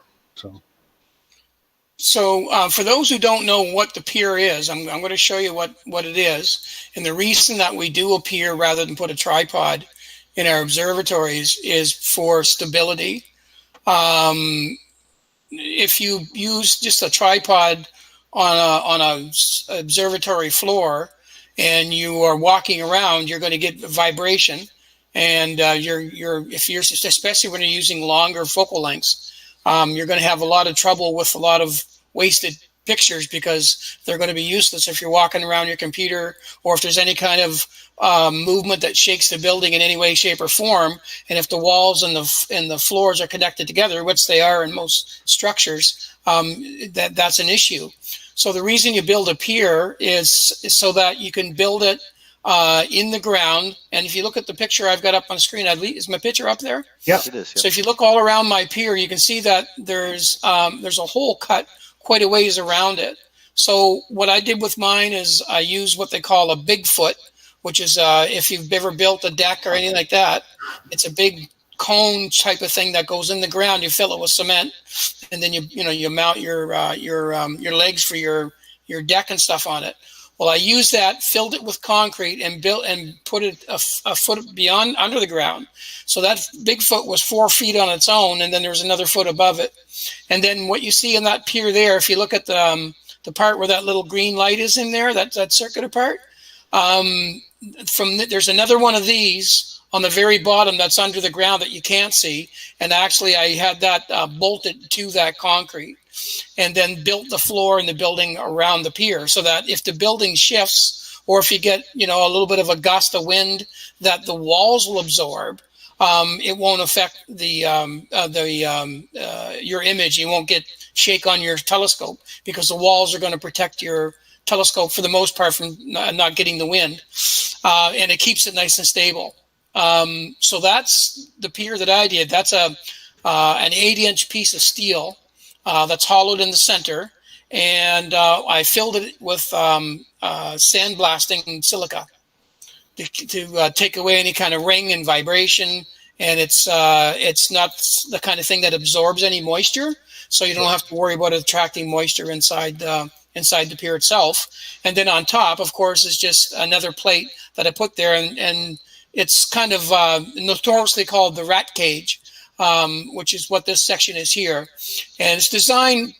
So for those who don't know what the pier is, I'm going to show you what it is. And the reason that we do a pier rather than put a tripod in our observatories is for stability. If you use just a tripod on a observatory floor and you are walking around, you're going to get vibration, and especially when you're using longer focal lengths, you're going to have a lot of trouble with a lot of wasted pictures because they're going to be useless if you're walking around your computer, or if there's any kind of movement that shakes the building in any way, shape, or form. And if the walls and the floors are connected together, which they are in most structures, that's an issue. So the reason you build a pier is so that you can build it in the ground. And if you look at the picture I've got up on screen, is my picture up there? Yep. It is. So if you look all around my pier, you can see that there's a hole cut quite a ways around it. So what I did with mine is I used what they call a Bigfoot, which is if you've ever built a deck or anything like that, it's a big cone type of thing that goes in the ground. You fill it with cement, and then you mount your legs for your deck and stuff on it. Well, I used that, filled it with concrete, and built and put it a foot beyond under the ground. So that Bigfoot was 4 feet on its own, and then there's another foot above it. And then what you see in that pier there, if you look at the part where that little green light is in there, that circular part, there's another one of these on the very bottom that's under the ground that you can't see. And actually, I had that bolted to that concrete, and then built the floor in the building around the pier, so that if the building shifts, or if you get a little bit of a gust of wind that the walls will absorb, it won't affect your image. You won't get shake on your telescope, because the walls are going to protect your telescope for the most part from not getting the wind, and it keeps it nice and stable. So that's the pier that I did. That's an 8-inch piece of steel that's hollowed in the center, and I filled it with sandblasting silica to take away any kind of ring and vibration. And it's not the kind of thing that absorbs any moisture, so you don't have to worry about attracting moisture inside the pier itself. And then on top, of course, is just another plate that I put there, and it's kind of notoriously called the rat cage, which is what this section is here. And it's designed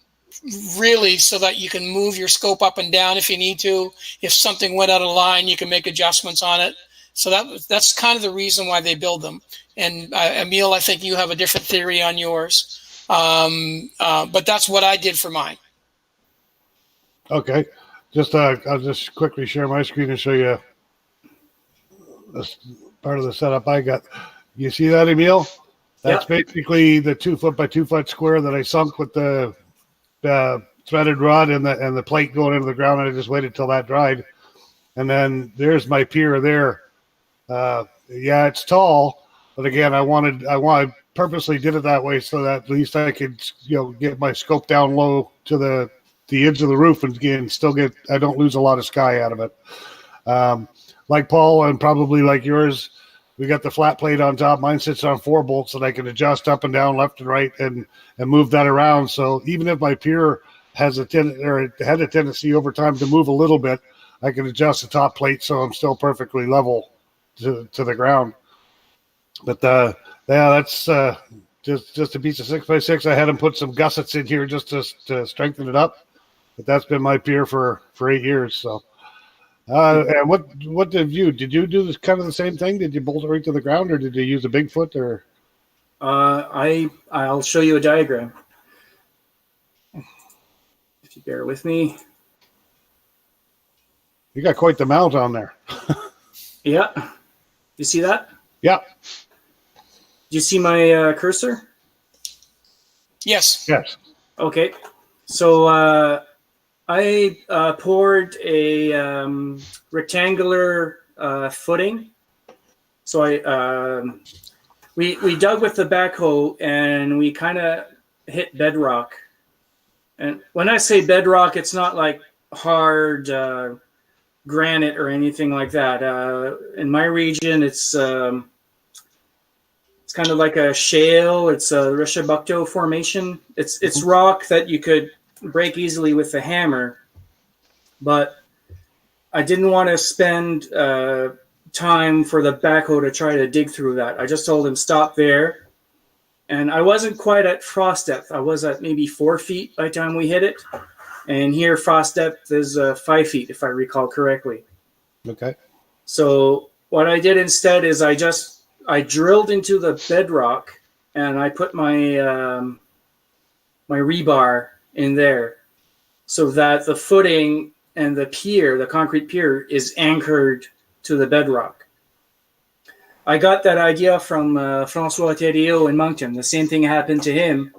really so that you can move your scope up and down if you need to. If something went out of line, you can make adjustments on it. So that's kind of the reason why they build them. And Emil, I think you have a different theory on yours. But that's what I did for mine. Okay. I'll just quickly share my screen and show you this part of the setup I got. You see that, Emil? That's basically the 2 foot by 2 foot square that I sunk with the threaded rod and the plate going into the ground, and I just waited till that dried. And then there's my pier there. It's tall, but again, I purposely did it that way so that at least I could get my scope down low to the edge of the roof, and again I don't lose a lot of sky out of it. Like Paul, and probably like yours, we got the flat plate on top. Mine sits on 4 bolts that I can adjust up and down, left and right, and move that around. So even if my pier had a tendency over time to move a little bit, I can adjust the top plate so I'm still perfectly level to the ground. But that's just a piece of 6x6. I had them put some gussets in here just to strengthen it up. But that's been my pier for 8 years. So. And what did you do? This kind of the same thing? Did you bolt it right to the ground, or did you use a Bigfoot? Or I'll show you a diagram if you bear with me. You got quite the mount on there. Yeah, you see that? Yeah. Do you see my cursor? Yes. Yes. Okay, so. I poured a rectangular footing. So we dug with the backhoe, and we kind of hit bedrock. And when I say bedrock, it's not like hard granite or anything like that. In my region, it's kind of like a shale. It's a Rishabukto formation. It's rock that you could break easily with the hammer, but I didn't want to spend time for the backhoe to try to dig through that. I just told him stop there, and I wasn't quite at frost depth. I was at maybe 4 feet by the time we hit it, and here frost depth is 5 feet, if I recall correctly. Okay. So what I did instead is I drilled into the bedrock, and I put my my rebar in there so that the footing and the pier, the concrete pier, is anchored to the bedrock. I got that idea from Francois Thériault in Moncton. The same thing happened to him.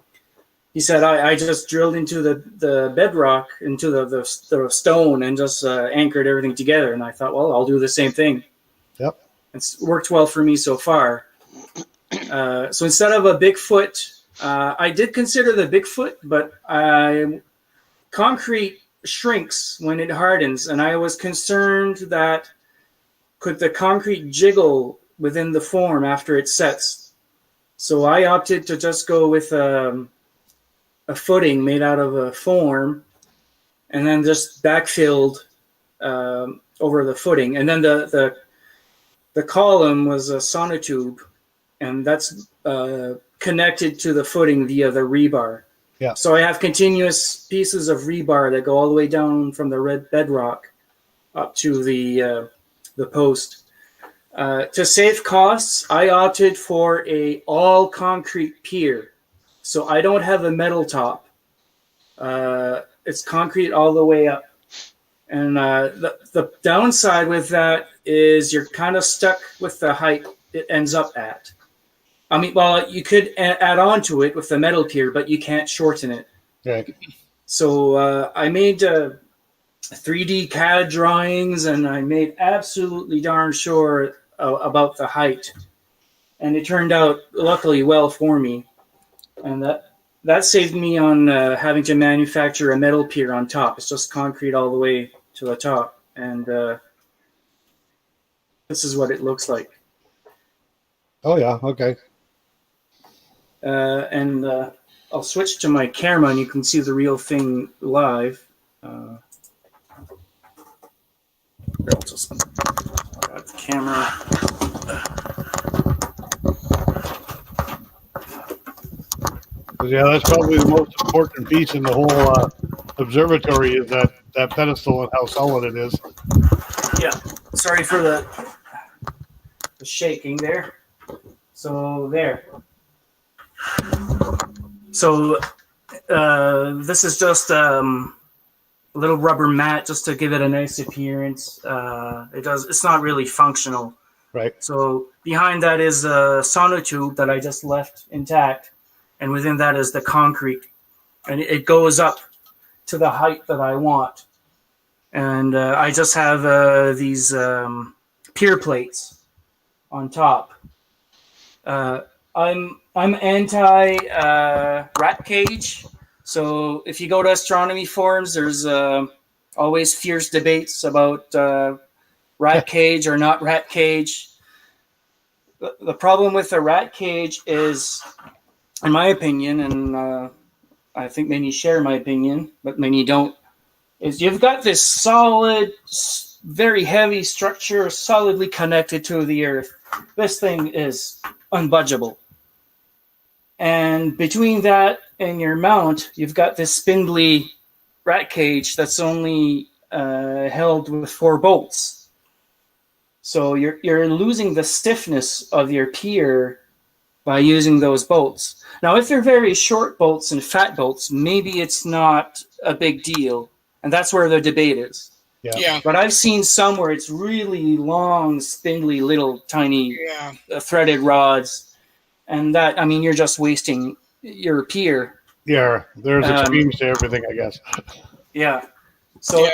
he said, I just drilled into the bedrock, into the stone, and just anchored everything together. And I thought, well, I'll do the same thing. Yep. It's worked well for me so far. So instead of a Bigfoot, I did consider the Bigfoot, but concrete shrinks when it hardens, and I was concerned that could the concrete jiggle within the form after it sets. So I opted to just go with a footing made out of a form, and then just backfilled over the footing. And then the column was a sonotube, and that's connected to the footing via the rebar. Yeah. So I have continuous pieces of rebar that go all the way down from the red bedrock up to the post. To save costs, I opted for a all concrete pier. So I don't have a metal top. It's concrete all the way up. And the downside with that is you're kind of stuck with the height it ends up at. I mean, well, you could add on to it with the metal pier, but you can't shorten it. Right. So I made 3D CAD drawings, and I made absolutely darn sure about the height. And it turned out, luckily, well for me. And that saved me on having to manufacture a metal pier on top. It's just concrete all the way to the top. And this is what it looks like. Oh, yeah. Okay. And I'll switch to my camera, and you can see the real thing live. I'll just grab the camera. Yeah, that's probably the most important piece in the whole observatory is that pedestal and how solid it is. Yeah, sorry for the shaking there. So there. So this is just a little rubber mat just to give it a nice appearance. It's not really functional. Right. So behind that is a sonotube that I just left intact, and within that is the concrete, and it goes up to the height that I want. And I just have these pier plates on top. I'm anti rat cage. So if you go to astronomy forums, there's always fierce debates about rat cage or not rat cage. The problem with the rat cage is, in my opinion, and I think many share my opinion, but many don't, is you've got this solid, very heavy structure solidly connected to the Earth. This thing is unbudgeable. And between that and your mount, you've got this spindly rat cage that's only held with 4 bolts. So you're losing the stiffness of your pier by using those bolts. Now, if they're very short bolts and fat bolts, maybe it's not a big deal. And that's where the debate is. Yeah. But I've seen some where it's really long, spindly, little, tiny threaded rods. And that, I mean, you're just wasting your pier. Yeah, there's extremes to everything, I guess. Yeah. So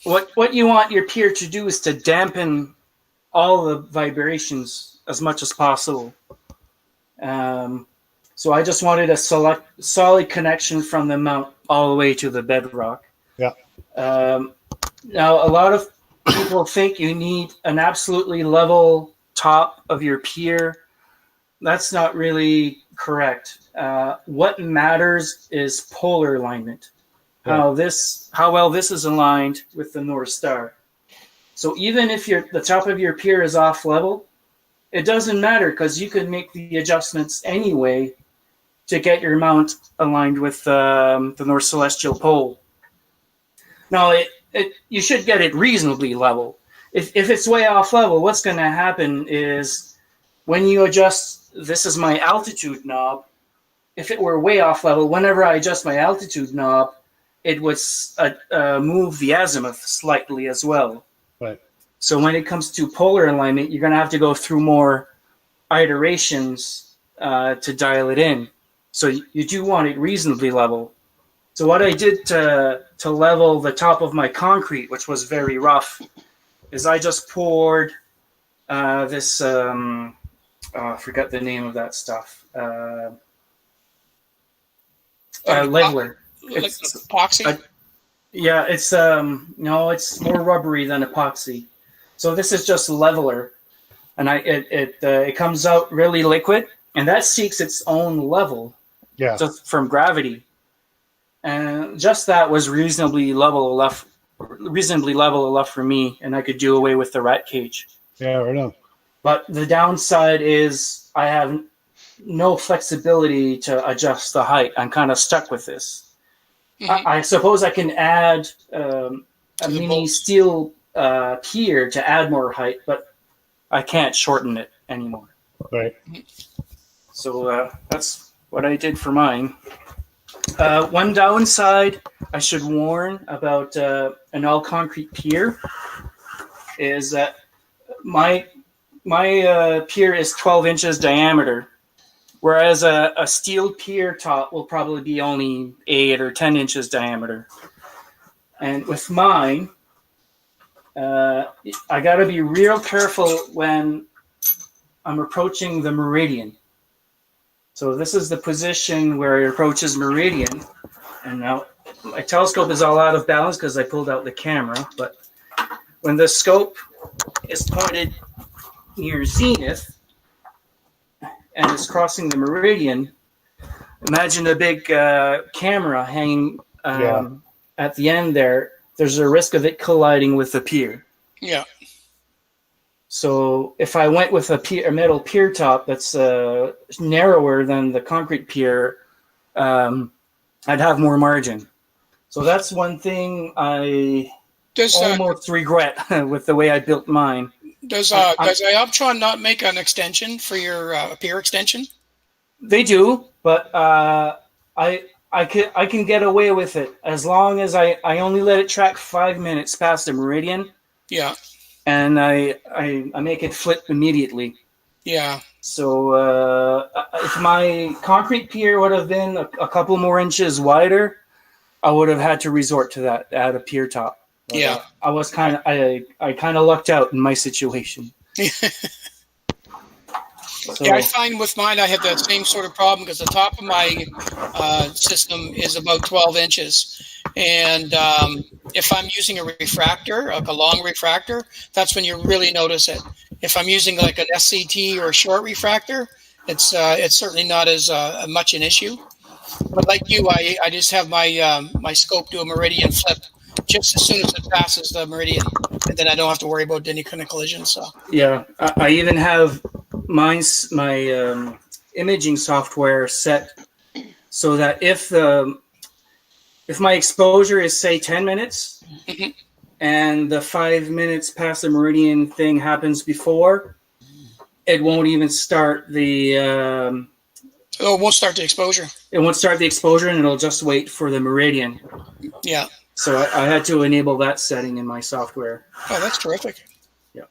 what you want your pier to do is to dampen all the vibrations as much as possible. So I just wanted a solid connection from the mount all the way to the bedrock. Yeah. Now, a lot of people think you need an absolutely level top of your pier. That's not really correct. What matters is polar alignment. How well this is aligned with the North Star. So even if the top of your pier is off level, it doesn't matter because you can make the adjustments anyway to get your mount aligned with the North Celestial Pole. Now, you should get it reasonably level. If it's way off level, what's going to happen is when you adjust, this is my altitude knob. If it were way off level, whenever I adjust my altitude knob, it would move the azimuth slightly as well. Right. So when it comes to polar alignment, you're going to have to go through more iterations to dial it in. So you do want it reasonably level. So what I did to level the top of my concrete, which was very rough, is I just poured this, I forgot the name of that stuff, leveler. Like epoxy? Yeah, it's no, it's more rubbery than epoxy. So this is just leveler, and it comes out really liquid, and that seeks its own level, just from gravity. And just that was reasonably level enough for me, and I could do away with the rat cage. Yeah, right on. But the downside is I have no flexibility to adjust the height. I'm kind of stuck with this. Mm-hmm. I suppose I can add a mini steel pier to add more height, but I can't shorten it anymore. Right. So that's what I did for mine. One downside I should warn about an all-concrete pier is that my pier is 12 inches diameter, whereas a steel pier top will probably be only 8 or 10 inches diameter. And with mine, I got to be real careful when I'm approaching the meridian. So this is the position where it approaches meridian. And now my telescope is all out of balance because I pulled out the camera. But when the scope is pointed near zenith and it's crossing the meridian, imagine a big camera hanging at the end there. There's a risk of it colliding with the pier. Yeah. So if I went with a metal pier top that's narrower than the concrete pier, I'd have more margin. So that's one thing I almost regret with the way I built mine. Does Ioptron not make an extension for your pier extension? They do, but I can get away with it as long as I only let it track 5 minutes past the meridian. Yeah. And I make it flip immediately. Yeah. So if my concrete pier would have been a couple more inches wider, I would have had to resort to that, add a pier top. But, yeah. I kind of lucked out in my situation. So, yeah, I find with mine I have that same sort of problem because the top of my system is about 12 inches. And if I'm using a refractor, like a long refractor, that's when you really notice it. If I'm using like an SCT or a short refractor, it's certainly not as much an issue. But like you, I just have my scope do a meridian flip just as soon as it passes the meridian, and then I don't have to worry about any kind of collision. So yeah, I even have my imaging software set so that if my exposure is say 10 minutes mm-hmm. and the 5 minutes past the meridian thing happens before, it won't even start the it won't start the exposure. It won't start the exposure, and it'll just wait for the meridian. Yeah. So I had to enable that setting in my software. Oh, that's terrific. Yeah.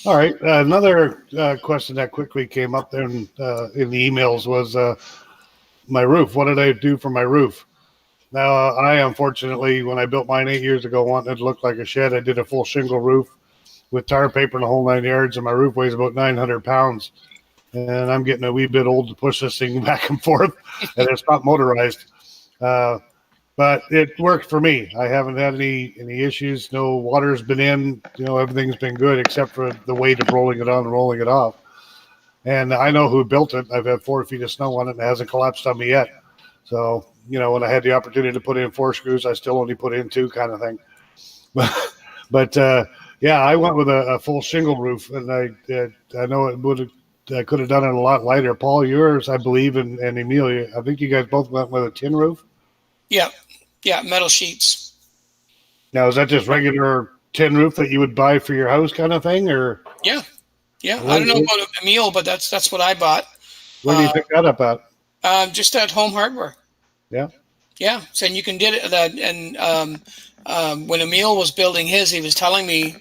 All right. Another question that quickly came up there in the emails was my roof. What did I do for my roof? Now, I unfortunately, when I built mine 8 years ago, wanted it to look like a shed. I did a full shingle roof with tar paper and the whole 9 yards, and my roof weighs about 900 pounds. And I'm getting a wee bit old to push this thing back and forth, and it's not motorized. But it worked for me. I haven't had any issues. No water's been in. Everything's been good except for the weight of rolling it on and rolling it off. And I know who built it. I've had 4 feet of snow on it, and it hasn't collapsed on me yet. So, when I had the opportunity to put in 4 screws, I still only put in 2 kind of thing. But yeah, I went with a full shingle roof, and I know it would have. I could have done it a lot lighter. Paul, yours, I believe, and Emilia, I think you guys both went with a tin roof? Yeah, metal sheets. Now, is that just regular tin roof that you would buy for your house kind of thing? Or Yeah. I don't know about Emil, but that's what I bought. Where do you pick that up at? Just at Home Hardware. Yeah? Yeah, so you can get it. And when Emil was building his, he was telling me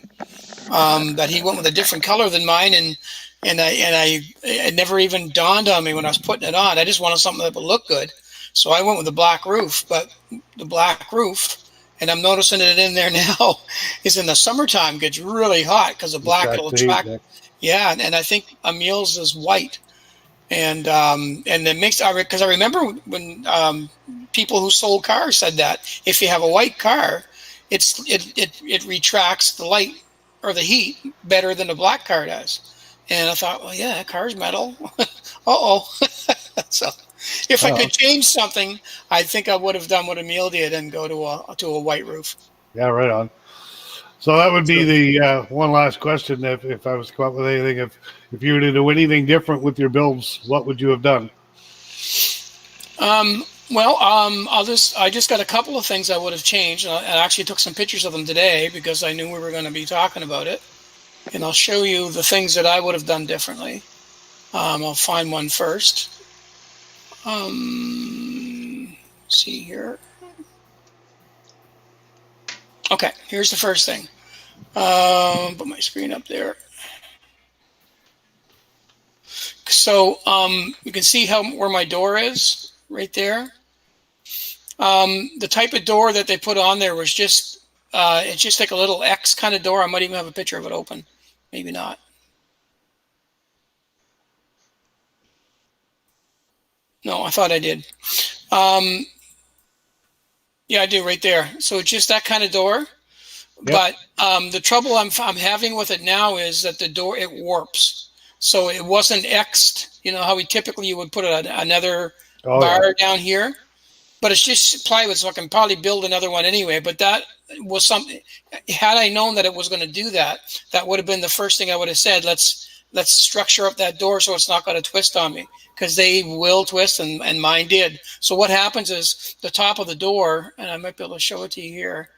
that he went with a different color than mine, and it never even dawned on me when I was putting it on. I just wanted something that would look good, so I went with the black roof. But the black roof, and I'm noticing it in there now, is in the summertime gets really hot because the black will attract. Yeah, and I think Emil's is white. And it makes, because I remember when people who sold cars said that if you have a white car, it retracts the light or the heat better than a black car does. And I thought, well, yeah, that car's metal. So if I could change something, I think I would have done what Emil did and go to a white roof. Yeah, right on. So that would be the one last question. If I was to come up with anything, if you were to do anything different with your builds, what would you have done? I just got a couple of things I would have changed. And I actually took some pictures of them today because I knew we were going to be talking about it. And I'll show you the things that I would have done differently. I'll find one first. See here. Okay, here's the first thing. Put my screen up there. So you can see where my door is right there. The type of door that they put on there was just it's just like a little X kind of door. I might even have a picture of it open. Maybe not. No, I thought I did. Yeah, I do right there. So it's just that kind of door. Yep. But the trouble I'm having with it now is that the door, it warps. So it wasn't X'd, you know how you would put another bar down here. But it's just plywood, so I can probably build another one anyway. But that was something, had I known that it was going to do that, that would have been the first thing I would have said. Let's structure up that door so it's not going to twist on me, because they will twist, and mine did. So what happens is the top of the door, and I might be able to show it to you here,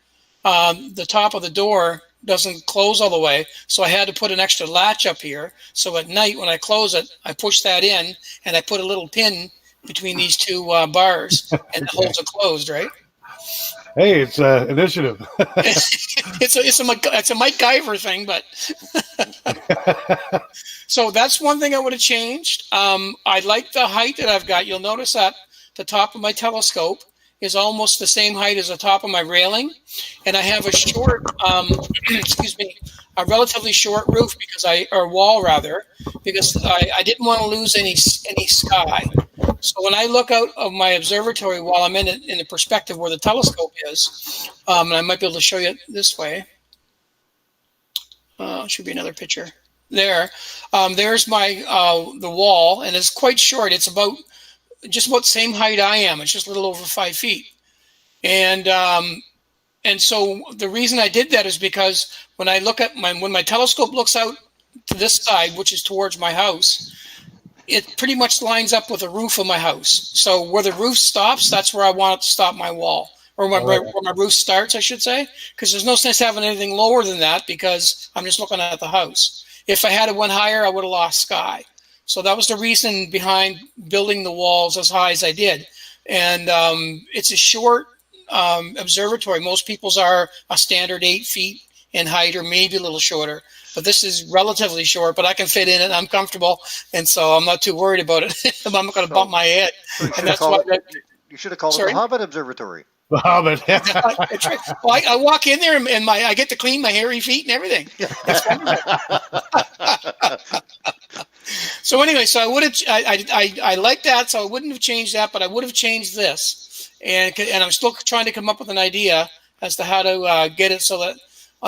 the top of the door doesn't close all the way, so I had to put an extra latch up here. So at night when I close it, I push that in, and I put a little pin between these two bars, and it holds it closed, right? Hey, it's initiative. it's a Mike Guyver thing, but so that's one thing I would have changed. I like the height that I've got. You'll notice that the top of my telescope is almost the same height as the top of my railing, and I have a short, a relatively short roof or wall rather, because I didn't want to lose any sky. So when I look out of my observatory while I'm in the perspective where the telescope is, and I might be able to show you it this way. Should be another picture there. There's my the wall, and it's quite short. It's just about the same height I am. It's just a little over 5 feet. And so the reason I did that is because when I look at when my telescope looks out to this side, which is towards my house, it pretty much lines up with the roof of my house. So where the roof stops, that's where I want it to stop my wall, or where my roof starts, I should say, because there's no sense having anything lower than that because I'm just looking at the house. If I had it one higher, I would have lost sky. So that was the reason behind building the walls as high as I did. And it's a short observatory. Most people's are a standard 8 feet in height or maybe a little shorter. But this is relatively short, but I can fit in it. I'm comfortable, and so I'm not too worried about it. I'm not going to bump my head. And that's why you should have called it the Hobbit Observatory. The Hobbit. Well, I walk in there and I get to clean my hairy feet and everything. It's wonderful. So anyway, so I would have. I like that, so I wouldn't have changed that, but I would have changed this, and I'm still trying to come up with an idea as to how to get it so that.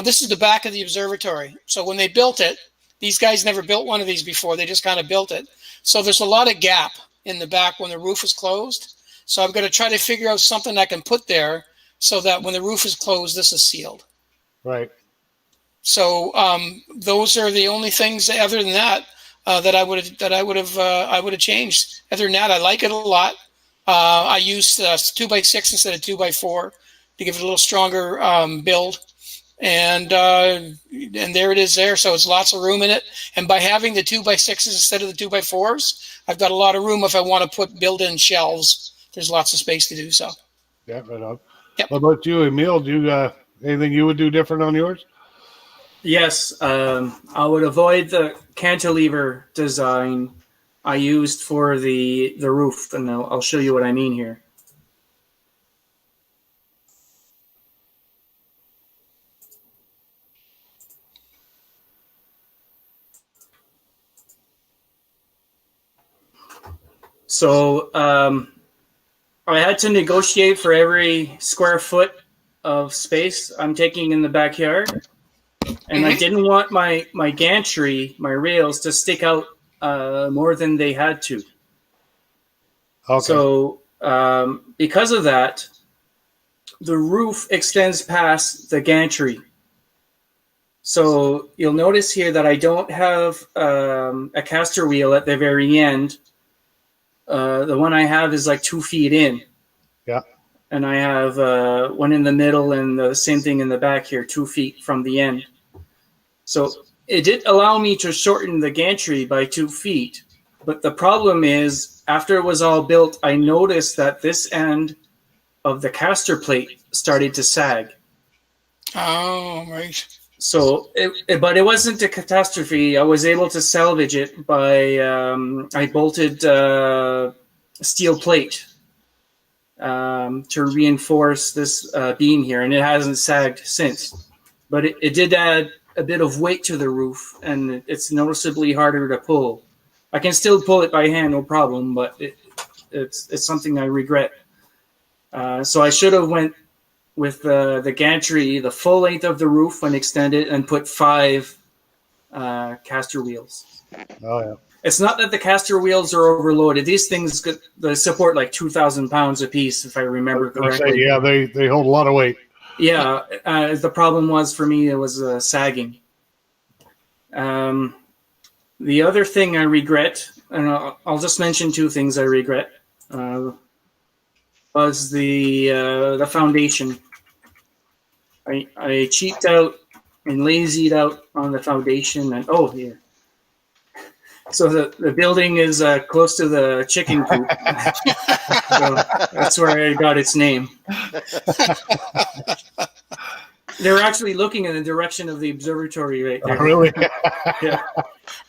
This is the back of the observatory. So when they built it, these guys never built one of these before. They just kind of built it. So there's a lot of gap in the back when the roof is closed. So I'm going to try to figure out something I can put there so that when the roof is closed, this is sealed. Right. So those are the only things other than that that I would have changed. Other than that, I like it a lot. I used 2x6 instead of 2x4 to give it a little stronger build. And there it is there. So it's lots of room in it. And by having the 2x6s instead of the 2x4s, I've got a lot of room if I want to put built-in shelves. There's lots of space to do so. Yeah, right on. Yep. What about you, Emil? Do you anything you would do different on yours? Yes, I would avoid the cantilever design I used for the roof, and I'll show you what I mean here. So I had to negotiate for every square foot of space I'm taking in the backyard, and I didn't want my gantry, my rails, to stick out more than they had to. Okay. So because of that, the roof extends past the gantry. So you'll notice here that I don't have a caster wheel at the very end. The one I have is like 2 feet in. Yeah. And I have one in the middle and the same thing in the back here, 2 feet from the end. So it did allow me to shorten the gantry by 2 feet. But the problem is, after it was all built, I noticed that this end of the caster plate started to sag. Oh, right. So, but it wasn't a catastrophe. I was able to salvage it by I bolted steel plate to reinforce this beam here, and it hasn't sagged since. But it did add a bit of weight to the roof, and it's noticeably harder to pull. I can still pull it by hand, no problem, but it's something I regret. So I should have went with the gantry, the full length of the roof when extended, and put 5 caster wheels. Oh yeah. It's not that the caster wheels are overloaded. These things they support like 2,000 pounds a piece, if I remember correctly. Yeah, they hold a lot of weight. Yeah, the problem was for me, it was sagging. The other thing I regret, and I'll just mention 2 things I regret, was the foundation. I cheaped out and lazied out on the foundation, and here. So the building is close to the chicken coop. So that's where I got its name. They were actually looking in the direction of the observatory right there. Oh, really? Yeah.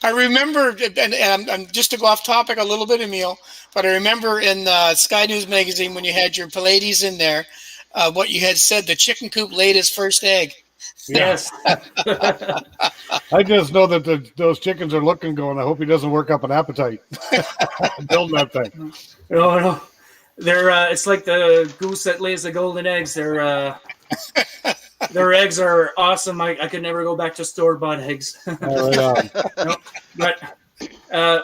I remember, and I'm just to go off topic a little bit, Emil, but I remember in Sky News magazine when you had your Pallades in there, what you had said, the chicken coop laid its first egg. Yes. I just know that those chickens are looking, going, I hope he doesn't work up an appetite. Building that thing. No. They're it's like the goose that lays the golden eggs. Their eggs are awesome. I could never go back to store-bought eggs. No, but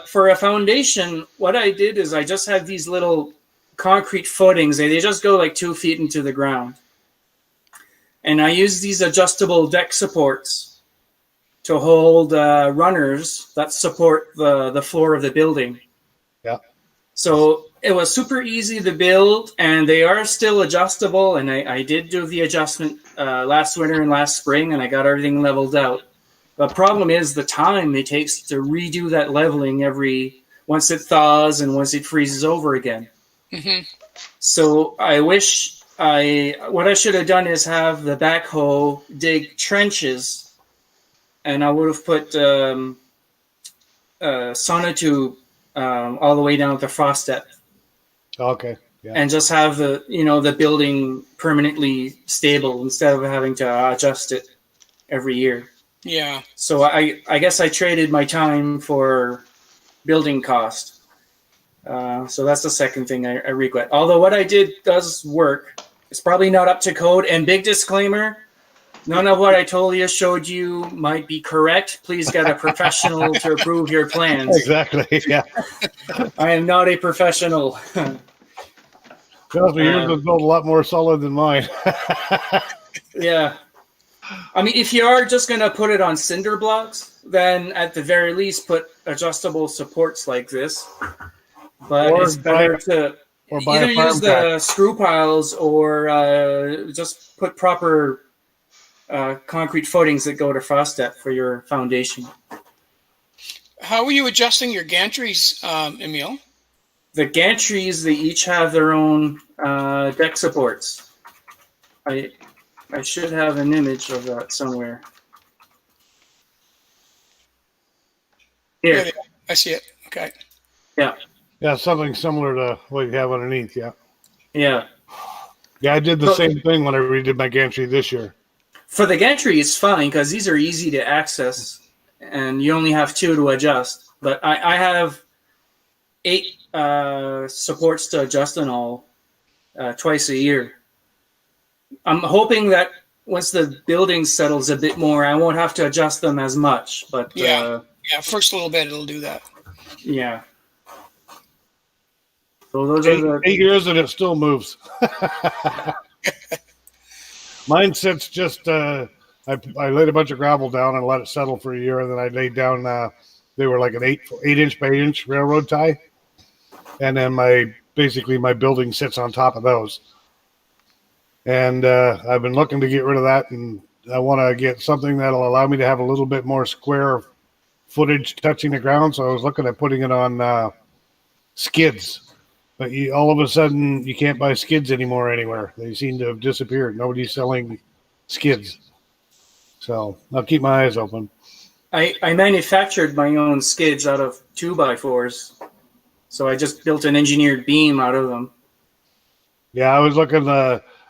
for a foundation, what I did is I just had these little concrete footings. They just go like 2 feet into the ground. And I use these adjustable deck supports to hold runners that support the floor of the building. Yeah. So it was super easy to build, and they are still adjustable. And I did do the adjustment last winter and last spring, and I got everything leveled out. The problem is the time it takes to redo that leveling once it thaws and once it freezes over again. Mm-hmm. So I wish what I should have done is have the backhoe dig trenches, and I would have put sonotube all the way down to frost depth. Okay. Yeah. And just have the building permanently stable instead of having to adjust it every year. Yeah. So I guess I traded my time for building cost. So that's the second thing I regret. Although what I did does work. It's probably not up to code. And big disclaimer, none of what I showed you might be correct. Please get a professional to approve your plans. Exactly, yeah. I am not a professional. Trust me, yours is built a lot more solid than mine. Yeah. I mean, if you are just going to put it on cinder blocks, then at the very least put adjustable supports like this. But it's better to either use the screw piles or just put proper concrete footings that go to frost depth for your foundation. How are you adjusting your gantries, Emil? The gantries, they each have their own deck supports. I should have an image of that somewhere. There Here. they are. I see it. Okay. Yeah. Yeah, something similar to what you have underneath. Yeah. Yeah. Yeah, I did the So same thing when I redid my gantry this year. for the gantry, it's fine because these are easy to access, and you only have 2 to adjust. But I have 8 supports to adjust and all twice a year. I'm hoping that once the building settles a bit more, I won't have to adjust them as much. But Yeah. Yeah. First little bit, it'll do that. yeah. So those are Eight, the 8 years and it still moves. Mine sits just. I laid a bunch of gravel down and let it settle for a year, and then I laid down. They were like an 8 inch by 8 inch railroad tie, and then my building sits on top of those. And I've been looking to get rid of that, and I want to get something that'll allow me to have a little bit more square footage touching the ground. So I was looking at putting it on skids, but all of a sudden you can't buy skids anymore anywhere. They seem to have disappeared. Nobody's selling skids, so I'll keep my eyes open. I manufactured my own skids out of 2x4s, so I just built an engineered beam out of them. Yeah, I was looking.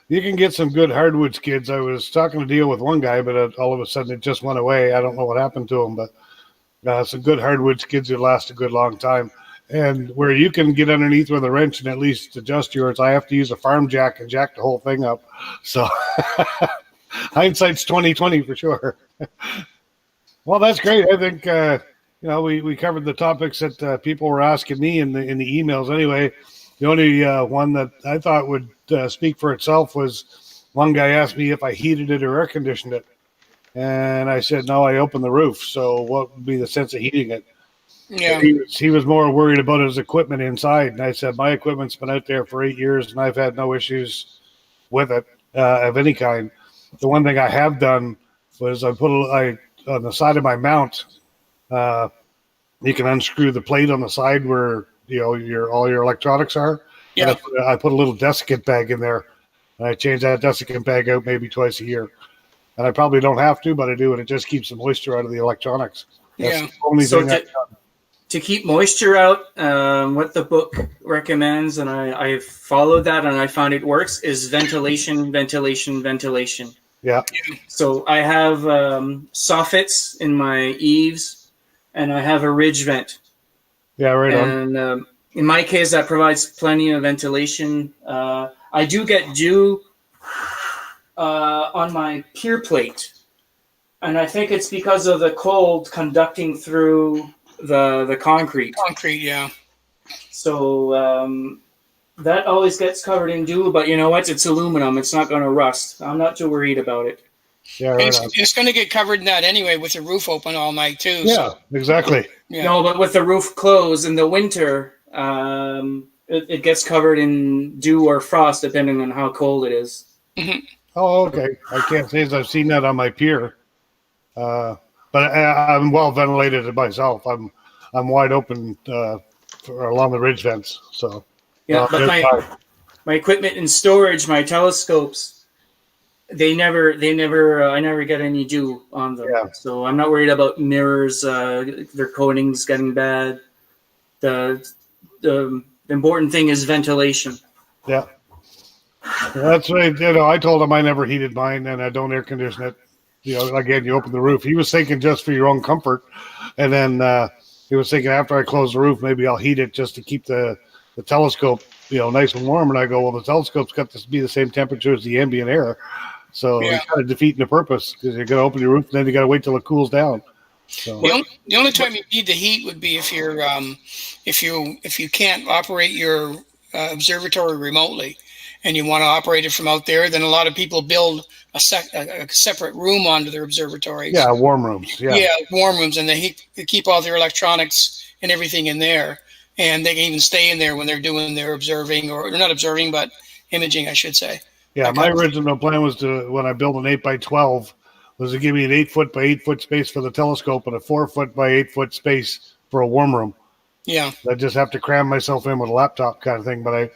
You can get some good hardwood skids. I was talking to deal with one guy, but all of a sudden it just went away. I don't know what happened to him, but some good hardwood skids that last a good long time. And where you can get underneath with a wrench and at least adjust yours, I have to use a farm jack and jack the whole thing up. So hindsight's 20/20 for sure. Well, that's great. I think we covered the topics that people were asking me in the emails. Anyway, the only one that I thought would speak for itself was one guy asked me if I heated it or air conditioned it, and I said no. I opened the roof. So what would be the sense of heating it? Yeah. He was more worried about his equipment inside, and I said my equipment's been out there for 8 years, and I've had no issues with it of any kind. The one thing I have done was I on the side of my mount. You can unscrew the plate on the side where all your electronics are. Yeah. And I put a little desiccant bag in there, and I change that desiccant bag out maybe twice a year. And I probably don't have to, but I do, and it just keeps the moisture out of the electronics. That's Yeah. the only So thing I've done. to keep moisture out, what the book recommends, and I followed that, and I found it works, is ventilation, ventilation, ventilation. Yeah. So I have soffits in my eaves, and I have a ridge vent. Yeah, right on. And in my case, that provides plenty of ventilation. I do get dew on my pier plate, and I think it's because of the cold conducting through the concrete. Concrete, yeah. So that always gets covered in dew, but you know what? It's aluminum. It's not going to rust. I'm not too worried about it. Yeah, And right on. it's going to get covered in that anyway with the roof open all night too. Yeah, So, exactly. yeah. No, but with the roof closed in the winter, it gets covered in dew or frost, depending on how cold it is. Oh, okay. I can't say as I've seen that on my pier, but I'm well ventilated myself. I'm wide open along the ridge vents. So Yeah, but my equipment in storage, my telescopes, I never get any dew on them. Yeah. So I'm not worried about mirrors, their coatings getting bad. The important thing is ventilation. Yeah. That's right. I told him I never heated mine and I don't air condition it. Again, you open the roof. He was thinking just for your own comfort. And then he was thinking after I close the roof, maybe I'll heat it just to keep the telescope, nice and warm. And I go, well, the telescope's got to be the same temperature as the ambient air. So Yeah. you're kind of defeating the purpose because you're going to open your roof and then you got to wait till it cools down. So The only time you need the heat would be if you're if you can't operate your observatory remotely and you want to operate it from out there. Then a lot of people build a separate room onto their observatories. yeah, warm rooms. Yeah. Yeah, warm rooms, and they keep all their electronics and everything in there, and they can even stay in there when they're doing their observing, or they're not observing, but imaging, I should say. Yeah, my original plan was when I built an 8x12 was to give me an 8-foot by 8-foot space for the telescope and a 4-foot by 8-foot space for a warm room. Yeah. I just have to cram myself in with a laptop kind of thing, but I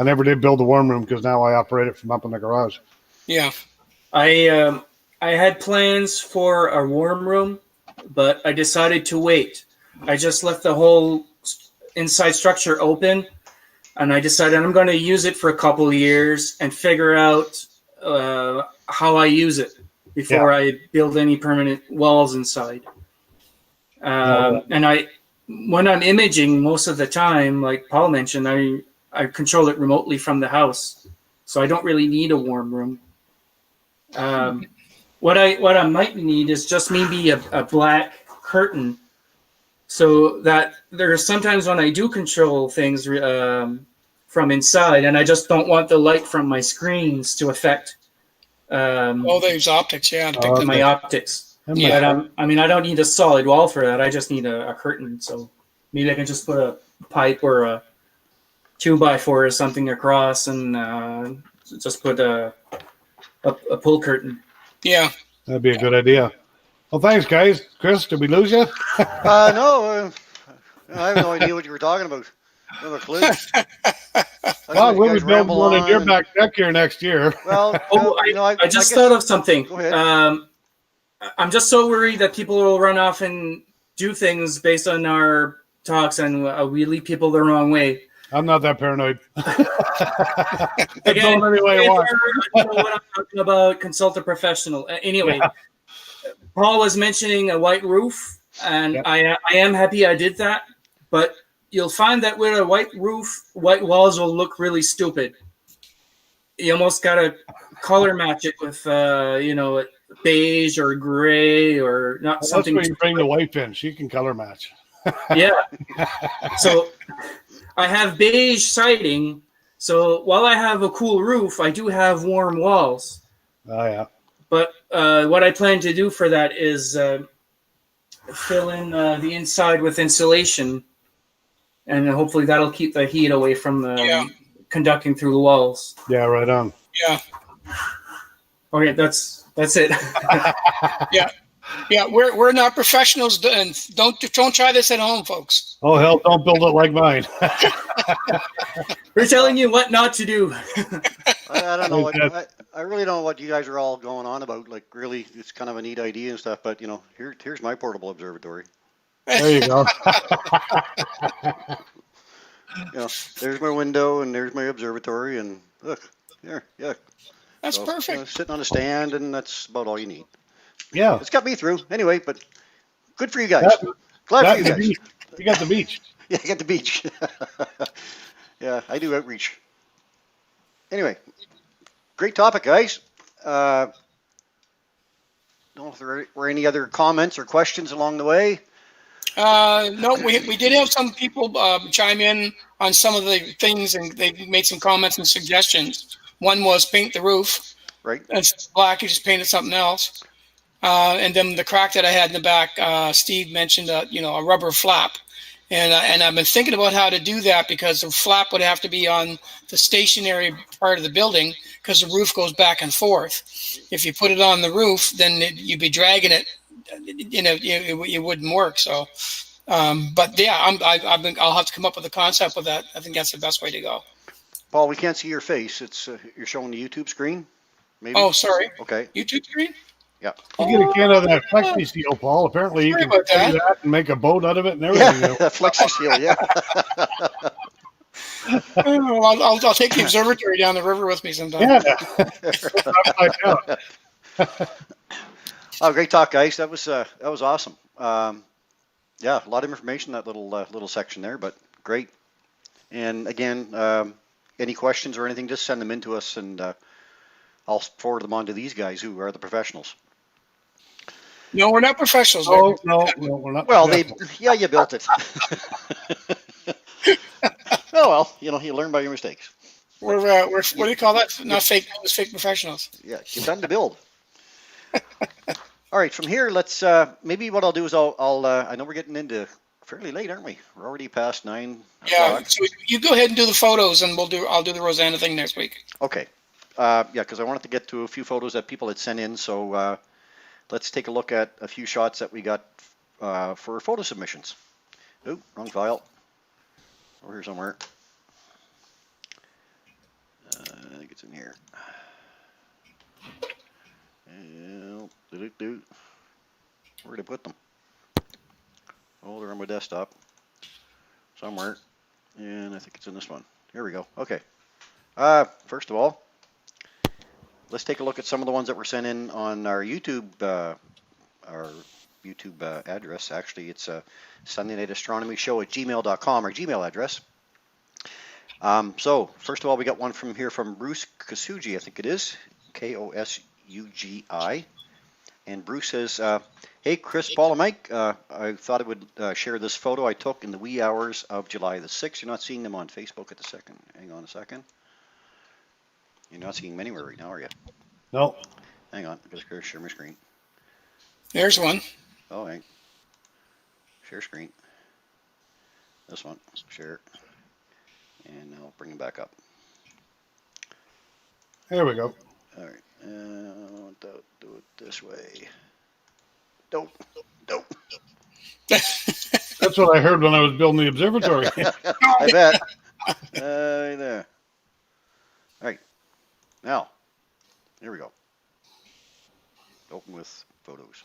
never did build a warm room because now I operate it from up in the garage. Yeah. I had plans for a warm room, but I decided to wait. I just left the whole inside structure open, and I decided I'm going to use it for a couple of years and figure out how I use it before I build any permanent walls inside. And when I'm imaging, most of the time, like Paul mentioned, I control it remotely from the house, so I don't really need a warm room. What I might need is just maybe a black curtain, so that there are sometimes when I do control things from inside, and I just don't want the light from my screens to affect those optics, yeah. To pick my optics. Yeah. But I mean, I don't need a solid wall for that. I just need a curtain. So maybe I can just put a pipe or a 2x4 or something across, and just put a pull curtain. Yeah. That'd be a good idea. Well, thanks, guys. Chris, did we lose you? No, I have no idea what you were talking about. I don't have a clue. Well, we'll be building one in your back deck here next year. Well, I just thought of something. Go ahead. I'm just so worried that people will run off and do things based on our talks, and we lead people the wrong way. I'm not that paranoid. Again, anyway, I don't know what I'm talking about. Consult a professional. Anyway, Paul was mentioning a white roof, and I am happy I did that. But you'll find that with a white roof, white walls will look really stupid. You almost got to color match it with, beige or gray or not something. That's where you bring the wife in. She can color match. Yeah. So I have beige siding. So while I have a cool roof, I do have warm walls. Oh, yeah. But what I plan to do for that is fill in the inside with insulation, and hopefully that'll keep the heat away from the conducting through the walls. Yeah, right on. Yeah. Okay, that's it. Yeah, we're not professionals, and don't try this at home, folks. Oh hell, don't build it like mine. We're telling you what not to do. I don't know. I really don't know what you guys are all going on about. Like, really, it's kind of a neat idea and stuff. But here's my portable observatory. There you go. There's my window and there's my observatory, and look, yeah. That's perfect. Sitting on a stand, and that's about all you need. Yeah. It's got me through. Anyway, but good for you guys. Glad for you guys. You got the beach. Yeah, I got the beach. Yeah, I do outreach. Anyway, great topic, guys. Don't know if there were any other comments or questions along the way. No, we did have some people chime in on some of the things, and they made some comments and suggestions. One was paint the roof. Right. It's black. You just painted something else. And then the crack that I had in the back, Steve mentioned, a rubber flap. And I've been thinking about how to do that, because the flap would have to be on the stationary part of the building, because the roof goes back and forth. If you put it on the roof, then you'd be dragging it. It wouldn't work. So, but yeah, I'll have to come up with a concept with that. I think that's the best way to go. Paul, we can't see your face. It's you're showing the YouTube screen. Maybe. Oh, sorry. Okay. YouTube screen. Yeah. You get a can of that flexi seal, Paul. Apparently, you can do that and make a boat out of it and everything. Yeah, flexi seal. Yeah. I'll take the observatory down the river with me sometime. Yeah. Oh, great talk, guys. That was awesome. Yeah, a lot of information in that little section there, but great. And again, any questions or anything, just send them in to us, and I'll forward them on to these guys who are the professionals. No, we're not professionals. No, we're not. Well, you built it. Oh well, you learn by your mistakes. We're what do you call that? Not fake. It's fake professionals. Yeah, you've done to build. All right, from here, let's maybe what I'll do is I'll I know we're getting into fairly late, aren't we? We're already past 9 o'clock. So you go ahead and do the photos, and I'll do the Rosanna thing next week. Okay. Yeah, because I wanted to get to a few photos that people had sent in, so let's take a look at a few shots that we got for photo submissions. Oop, wrong file. Over here somewhere. I think it's in here. Where did I put them? Oh, they're on my desktop somewhere, and I think it's in this one. Here we go. Okay. First of all, let's take a look at some of the ones that were sent in on our YouTube address. Actually, it's Sunday Night Astronomy Show at gmail.com, our Gmail address. So first of all, we got one from here from Bruce Kosugi, I think it is, Kosugi. And Bruce says, hey, Chris, Paul, and Mike, I thought I would share this photo I took in the wee hours of July the 6th. You're not seeing them on Facebook at the second. Hang on a second. You're not seeing them anywhere right now, are you? No. Hang on. I'm going to share my screen. There's one. Oh, hang. Share screen. This one. Share. And I'll bring them back up. There we go. All right. Don't do it this way. Don't. That's what I heard when I was building the observatory. I bet. There. All right. Now, here we go. Open with photos.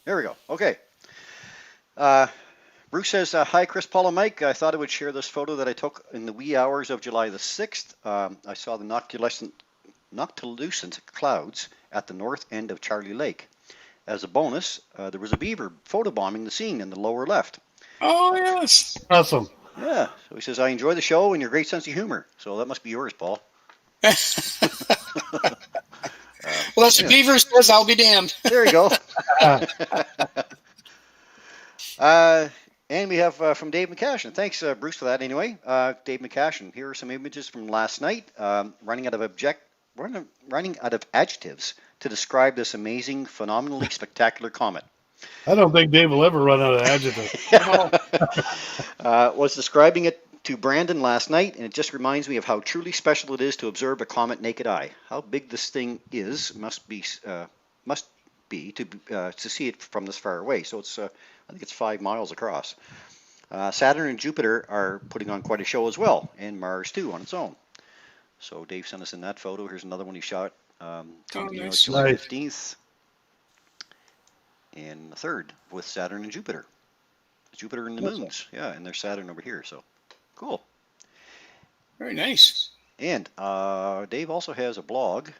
There we go. Okay. Bruce says, hi, Chris, Paul, and Mike. I thought I would share this photo that I took in the wee hours of July the 6th. I saw the noctilucent clouds at the north end of Charlie Lake. As a bonus, there was a beaver photobombing the scene in the lower left. Oh, yes. Awesome. Yeah. So he says, I enjoy the show and your great sense of humor. So that must be yours, Paul. Well, that's what Beaver says. I'll be damned. There you go. And we have from Dave McCashin. Thanks, Bruce, for that. Anyway, Dave McCashin. Here are some images from last night. Running out of adjectives to describe this amazing, phenomenally spectacular comet. I don't think Dave will ever run out of adjectives. Was describing it to Brandon last night, and it just reminds me of how truly special it is to observe a comet naked eye. How big this thing is must be to see it from this far away. So it's I think it's 5 miles across. Saturn and Jupiter are putting on quite a show as well, and Mars too on its own. So Dave sent us in that photo. Here's another one he shot. Nice. July 15th, and the 3rd with Saturn and Jupiter. Jupiter and the moons, yeah, and there's Saturn over here. So cool. Very nice. And Dave also has a blog.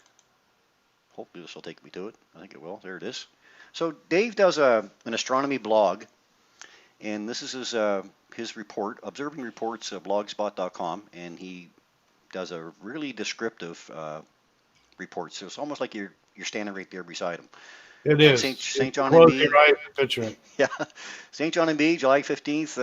Hopefully this will take me to it. I think it will. There it is. So Dave does an astronomy blog, and this is his report, observing reports, blogspot.com, and he does a really descriptive report. So it's almost like you're standing right there beside him. It is. St. John Close NB. your eyes and picture it. Yeah. St. John NB, July 15th.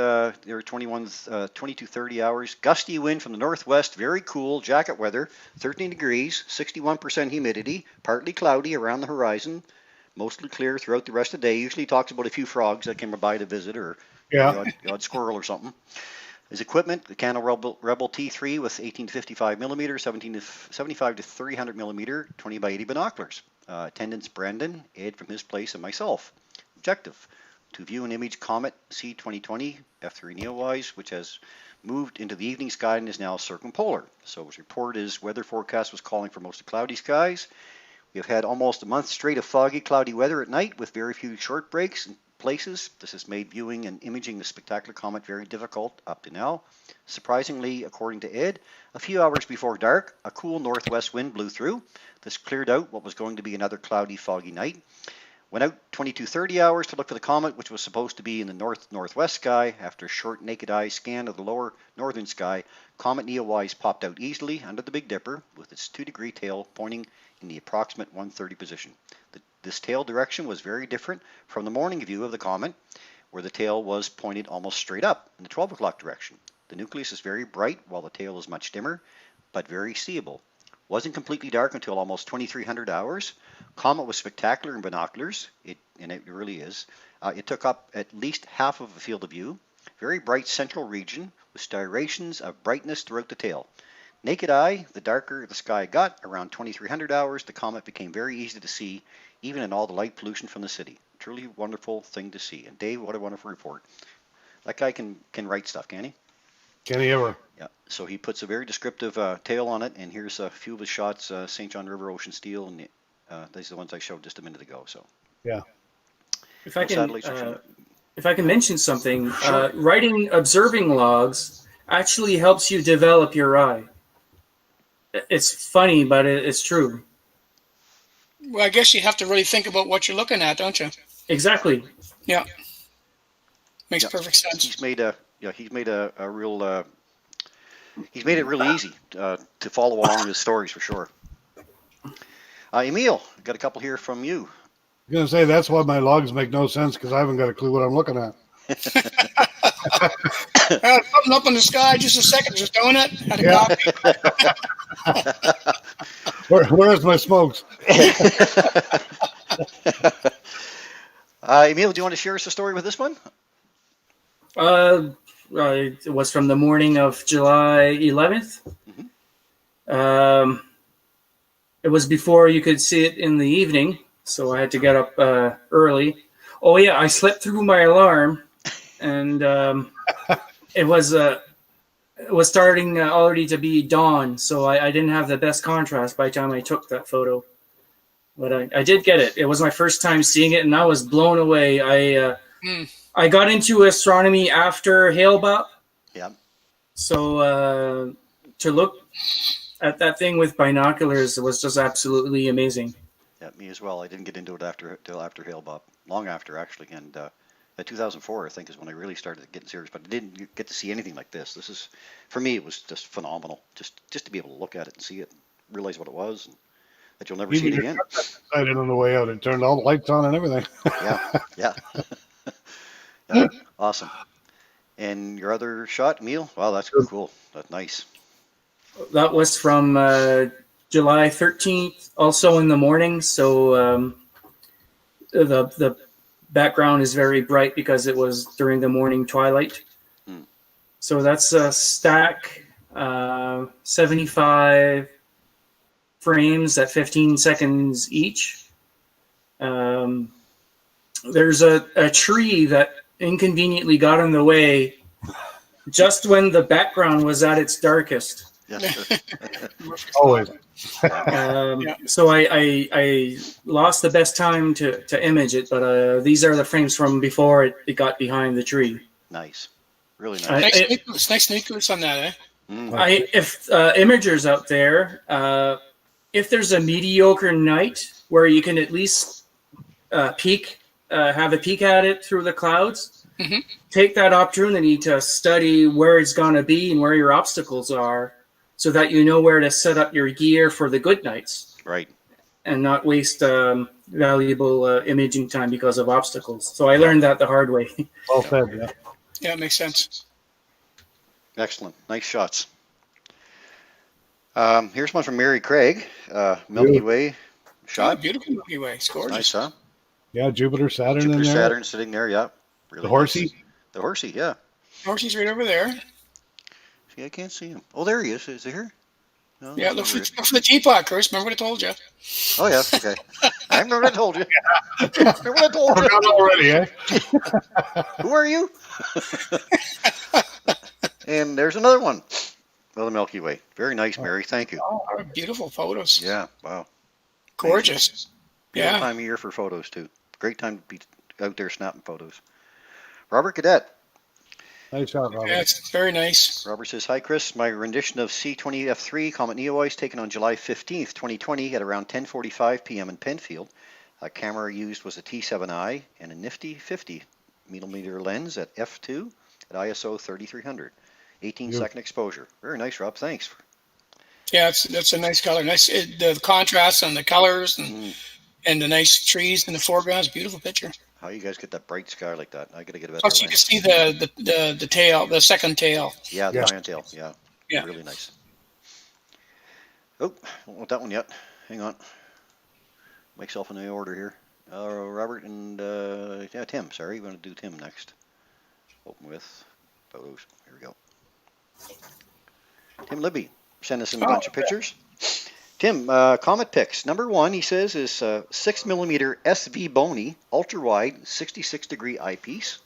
There were 22:30 hours. Gusty wind from the northwest. Very cool. Jacket weather. 13 degrees. 61% humidity. Partly cloudy around the horizon. Mostly clear throughout the rest of the day. Usually talks about a few frogs that came by to visit, or the odd squirrel or something. His equipment, the Canon Rebel T3 with 18 to 55 millimeter, 75 to 300 millimeter, 20 by 80 binoculars. Attendants Brandon, Ed from his place, and myself. Objective, to view an image comet C2020 F3 Neowise, which has moved into the evening sky and is now circumpolar. So his report is weather forecast was calling for mostly cloudy skies. We have had almost a month straight of foggy, cloudy weather at night with very few short breaks in places. This has made viewing and imaging the spectacular comet very difficult up to now. Surprisingly, according to Ed, a few hours before dark, a cool northwest wind blew through. This cleared out what was going to be another cloudy, foggy night. Went out 22:30 hours to look for the comet, which was supposed to be in the north-northwest sky. After a short naked eye scan of the lower northern sky, Comet Neowise popped out easily under the Big Dipper with its 2-degree tail pointing in the approximate 130 position. This tail direction was very different from the morning view of the comet, where the tail was pointed almost straight up in the 12 o'clock direction. The nucleus is very bright, while the tail is much dimmer, but very seeable. Wasn't completely dark until almost 2300 hours. Comet was spectacular in binoculars, and it really is. It took up at least half of the field of view. Very bright central region with striations of brightness throughout the tail. Naked eye, the darker the sky got, around 2300 hours, the comet became very easy to see, even in all the light pollution from the city. Truly wonderful thing to see. And Dave, what a wonderful report. That guy can write stuff, can he? Can he ever? Yeah. So he puts a very descriptive tail on it, and here's a few of his shots: St. John River, Ocean Steel, and these are the ones I showed just a minute ago. So yeah. If I No can, satellites are showing. if I can mention something, Sure. writing observing logs actually helps you develop your eye. It's funny, but it's true. Well, I guess you have to really think about what you're looking at, don't you? Exactly. Yeah. Makes Yeah. perfect sense. He's made a real he's made it really easy to follow along with his stories for sure. Emil, got a couple here from you. I'm gonna say that's why my logs make no sense because I haven't got a clue what I'm looking at. Something up in the sky, just a second, just doing it. Had a Yeah. Where's my smokes? Emil, do you want to share us a story with this one? It was from the morning of July 11th. It was before you could see it in the evening, so I had to get up early. Oh yeah, I slept through my alarm, and it was starting already to be dawn, so I didn't have the best contrast by the time I took that photo. But I did get it. It was my first time seeing it, and I was blown away. I got into astronomy after Hale-Bopp. Yeah. So to look at that thing with binoculars was just absolutely amazing. Yeah, me as well. I didn't get into it till after Hale-Bopp, long after actually, and 2004 I think is when I really started getting serious. But I didn't get to see anything like this. This is, for me, it was just phenomenal. Just to be able to look at it and see it, realize what it was, and that you'll never see it again. I did on the way out. It turned all the lights on and everything. Yeah. Yeah, awesome. And your other shot, Emil? Wow, that's cool. That's nice. That was from July 13th, also in the morning. So the background is very bright because it was during the morning twilight. So that's a stack, 75 frames at 15 seconds each. There's a tree that inconveniently got in the way just when the background was at its darkest. Yes. Always. So I lost the best time to image it, but these are the frames from before it got behind the tree. Nice. Really nice. Nice nucleus on that, eh? If imagers out there, if there's a mediocre night where you can at least have a peek at it through the clouds, take that opportunity to study where it's going to be and where your obstacles are so that you know where to set up your gear for the good nights. Right. And not waste valuable imaging time because of obstacles. So I learned that the hard way. Well said, yeah. Yeah, it makes sense. Excellent. Nice shots. Here's one from Mary Craig. Milky Way shot. Oh, beautiful Milky Way. It's gorgeous. Nice, huh? Yeah, Jupiter, Saturn in Jupiter, there. Saturn sitting there, yeah. Really The horsey? Nice. The horsey, yeah. Horsey's right over there. See, I can't see him. Oh, there he is. Is he here? No, Yeah, look for the teapot, Chris. Remember what I told you? Oh, yeah, okay. I remember what I told you. Remember what I told you. Forgot already, eh? Who are you? And there's another one. Well, the Milky Way. Very nice, Mary. Thank you. Oh, beautiful photos. Yeah, wow. Gorgeous. Beautiful Yeah. time of year for photos, too. Great time to be out there snapping photos. Robert Cadet. Nice shot, Robert. Yeah, it's very nice. Robert says, hi, Chris. My rendition of C-20F3 Comet Neowise taken on July 15th, 2020 at around 10:45 p.m. in Penfield. A camera used was a T7i and a nifty 50mm lens at f2 at ISO 3300. 18-second exposure. Very nice, Rob. Thanks. Yeah, that's a nice color. Nice the contrast and the colors and the nice trees in the foreground. It's a beautiful picture. How you guys get that bright sky like that? I got to get a better Plus, you can see the tail, the second tail. Yeah, the iron tail. Yeah. Yeah. Really nice. Oh, don't want that one yet. Hang on. Myself in the order here. Robert and Tim. Sorry, we're going to do Tim next. Open with photos. Here we go. Tim Libby sent us in a bunch of pictures. Tim, comet pics. Number one, he says, is 6mm SV Bony, ultra-wide, 66-degree eyepiece.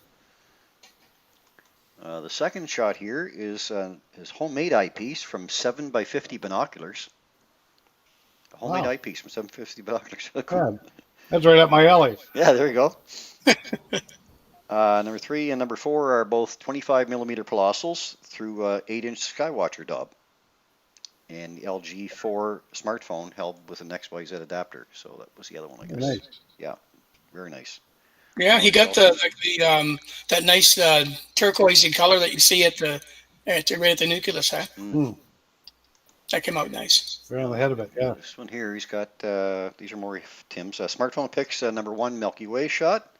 The second shot here is his homemade eyepiece from 7x50 binoculars. A homemade eyepiece from 7x50 binoculars. God. That's right up my alley. Yeah, there you go. Number 3 and number 4 are both 25 millimeter colossals through 8-inch Skywatcher Dob. And the LG 4 smartphone held with an XYZ adapter. So that was the other one, I guess. Nice. Yeah, very nice. Yeah, he got that nice turquoisey color that you see right at the nucleus, huh? Mm. That came out nice. Right on the head of it, yeah. This one here, he's got, these are more Tim's. Smartphone pics, number 1 Milky Way shot.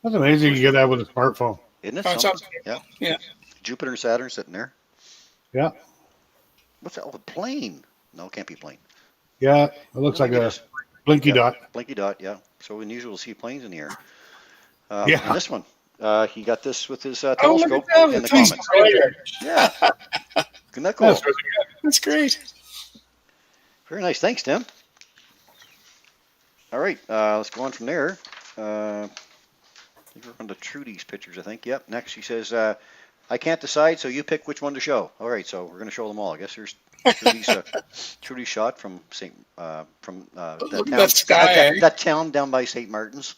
That's amazing you get that with a smartphone. Isn't it? Oh, it sounds Yeah. Yeah. Jupiter and Saturn sitting there. Yeah. What's that? Oh, a plane. No, it can't be a plane. Yeah, it looks like a blinky dot. Blinky dot, yeah. So unusual to see planes in the air. Yeah. And this one, he got this with his Oh, telescope look at that. and the Nice. comet. Yeah. Isn't that cool? That's really good. That's great. Very nice. Thanks, Tim. All right, let's go on from there. I think we're on to Trudy's pictures, I think. Yep. Next, he says, I can't decide, so you pick which one to show. All right, so we're going to show them all. I guess there's Trudy's shot from that town down by St. Martin's.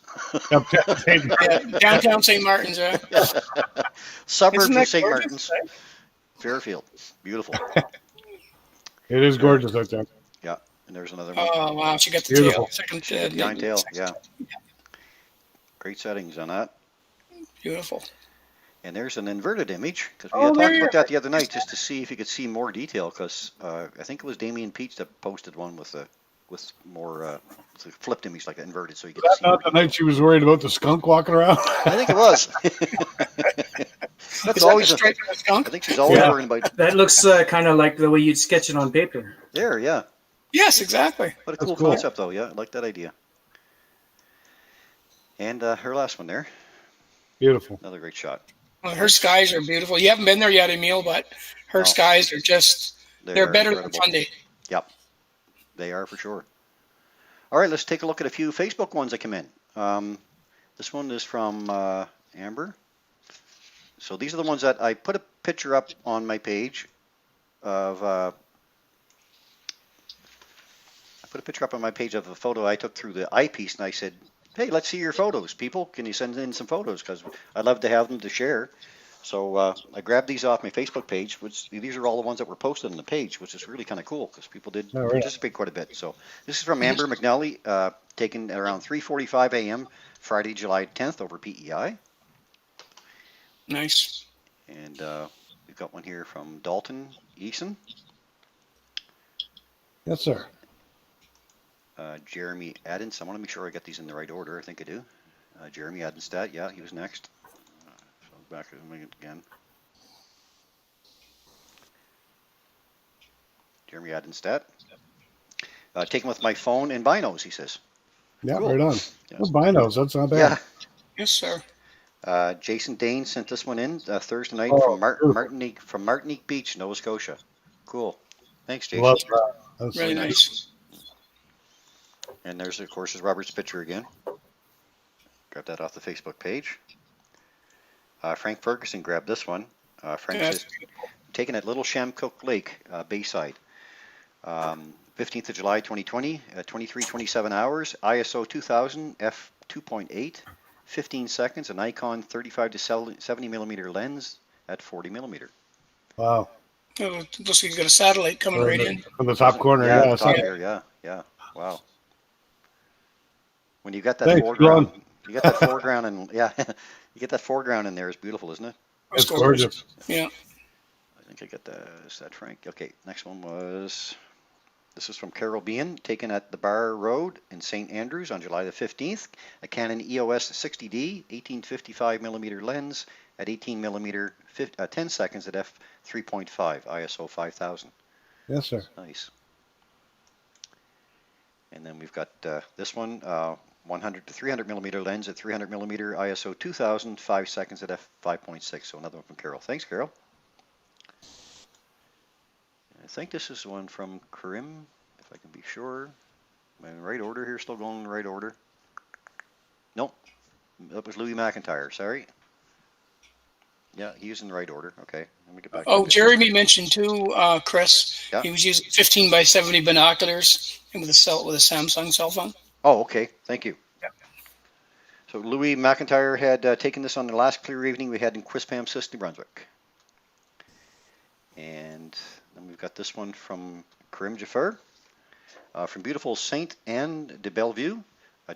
Downtown St. Martin's. Suburbs of St. gorgeous, Martin's. right? Fairfield. Beautiful. It is gorgeous out there. Yeah, and there's another one. Oh, wow. She got the Beautiful. tail. Second The behind tail, yeah. Yeah. Great settings on that. Beautiful. And there's an inverted image, because we Oh, had there talked you about that the other night, just to see if you could see more detail, because I think it was Damien Peach that posted one with more with a flipped image, like inverted, so you get to That's see more not the night she was worried about the skunk walking around. I think it was. That's Is always that the stripe of a skunk? I think she's always Yeah. worrying about That looks kind of like the way you'd sketch it on paper. there, yeah. Yes, exactly. What a That's cool cool. concept, though. Yeah, I like that idea. And her last one there, Beautiful. another great shot. Well, her skies are beautiful. You haven't been there yet, Emil, but her No. skies are just, they're better incredible. than Fundy. Yep, they are for sure. All right, let's take a look at a few Facebook ones that come in. This one is from Amber. So these are the ones that I put a picture up on my page of. I put a picture up on my page of a photo I took through the eyepiece, and I said, "Hey, let's see your photos, people. Can you send in some photos? Because I'd love to have them to share." So I grabbed these off my Facebook page, which these are all the ones that were posted on the page, which is really kind of cool because people did participate quite a bit. So this is from Amber McNally, taken at around 3:45 a.m. Friday, July 10th over PEI. Nice. And we've got one here from Dalton Eason. Yes, sir. Jeremy Adams. I want to make sure I get these in the right order. I think I do. Jeremy Adenstadt. Yeah, he was next. So back to him again. Jeremy Adenstadt. Taken with my phone and binos, he says. Yeah, Cool. right on. Yeah. Those binos, that's not bad. Yeah. Yes, sir. Jason Dane sent this one in Thursday night Oh, from beautiful. Martinique Beach, Nova Scotia. Cool. Thanks, Jason. Love that. That's Really nice. And there's, of course, is Robert's picture again. Grab that off the Facebook page. Frank Ferguson grabbed this one. Frank Yeah, says, taken at Little Shamcook Lake, Bayside. 15th of July, 2020, 23:27 hours, ISO 2000, f2.8, 15 seconds, a Nikon 35 to 70 millimeter lens at 40 millimeter. Wow. Oh, looks like you got a satellite coming right in. From the top corner, Yeah, yeah. top here, yeah. Wow. When you got that Thanks, foreground, Ron. you got that foreground, and yeah, you get that foreground in there. It's beautiful, isn't it? It's gorgeous. Yeah. I think I got that. Is that Frank? Okay, next one was, this is from Carol Bean, taken at the Bar Road in St. Andrews on July the 15th. A Canon EOS 60D, 1855 millimeter lens at 18 millimeter, 10 seconds at f3.5, ISO 5000. Yes, sir. Nice. And then we've got this one, 100 to 300 millimeter lens at 300 millimeter, ISO 2000, 5 seconds at f5.6. So another one from Carol. Thanks, Carol. I think this is one from Karim, if I can be sure. Am I in the right order here? Still going in the right order? Nope. That was Louis McIntyre. Sorry. Yeah, he's in the right order. Okay. Let me get back. Oh, Jeremy mentioned too, Chris. Yeah. He was using 15 by 70 binoculars and with a Samsung cell phone. Oh, okay. Thank you. Yeah. So Louis McIntyre had taken this on the last clear evening we had in Quispamsis, New Brunswick. And then we've got this one from Karim Jafar from beautiful Saint Anne de Bellevue,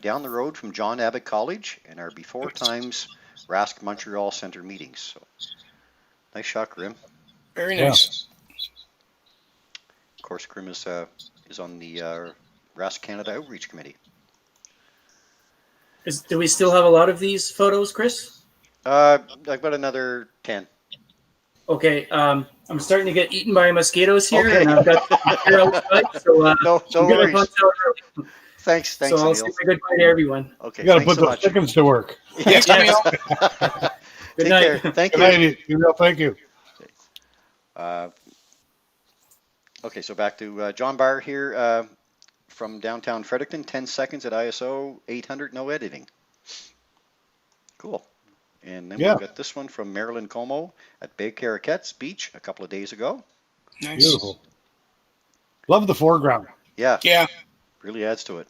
down the road from John Abbott College, and our before times Rask Montreal Center meetings. So nice shot, Karim. Very Yeah. nice. Of course, Karim is on the Rask Canada Outreach Committee. Do we still have a lot of these photos, Chris? I've got another 10. Okay, I'm starting to get eaten by mosquitoes here, Okay. and I've got here outside, so No I'm gonna worries. punch out early. Thanks, So I'll say Emil. my goodbye to everyone. Okay, You got to thanks put so those much. chickens to work. Thanks, Yeah. Emil. Good Take night. care. Thank Good you. night, Emil. Thank you. Okay, so back to John Barr here from downtown Fredericton. 10 seconds at ISO 800, no editing. Cool. And then Yeah. we've got this one from Marilyn Como at Bay Caraquettes Beach a couple of days ago. Nice. Beautiful. Love the foreground. Yeah, Yeah. really adds to it.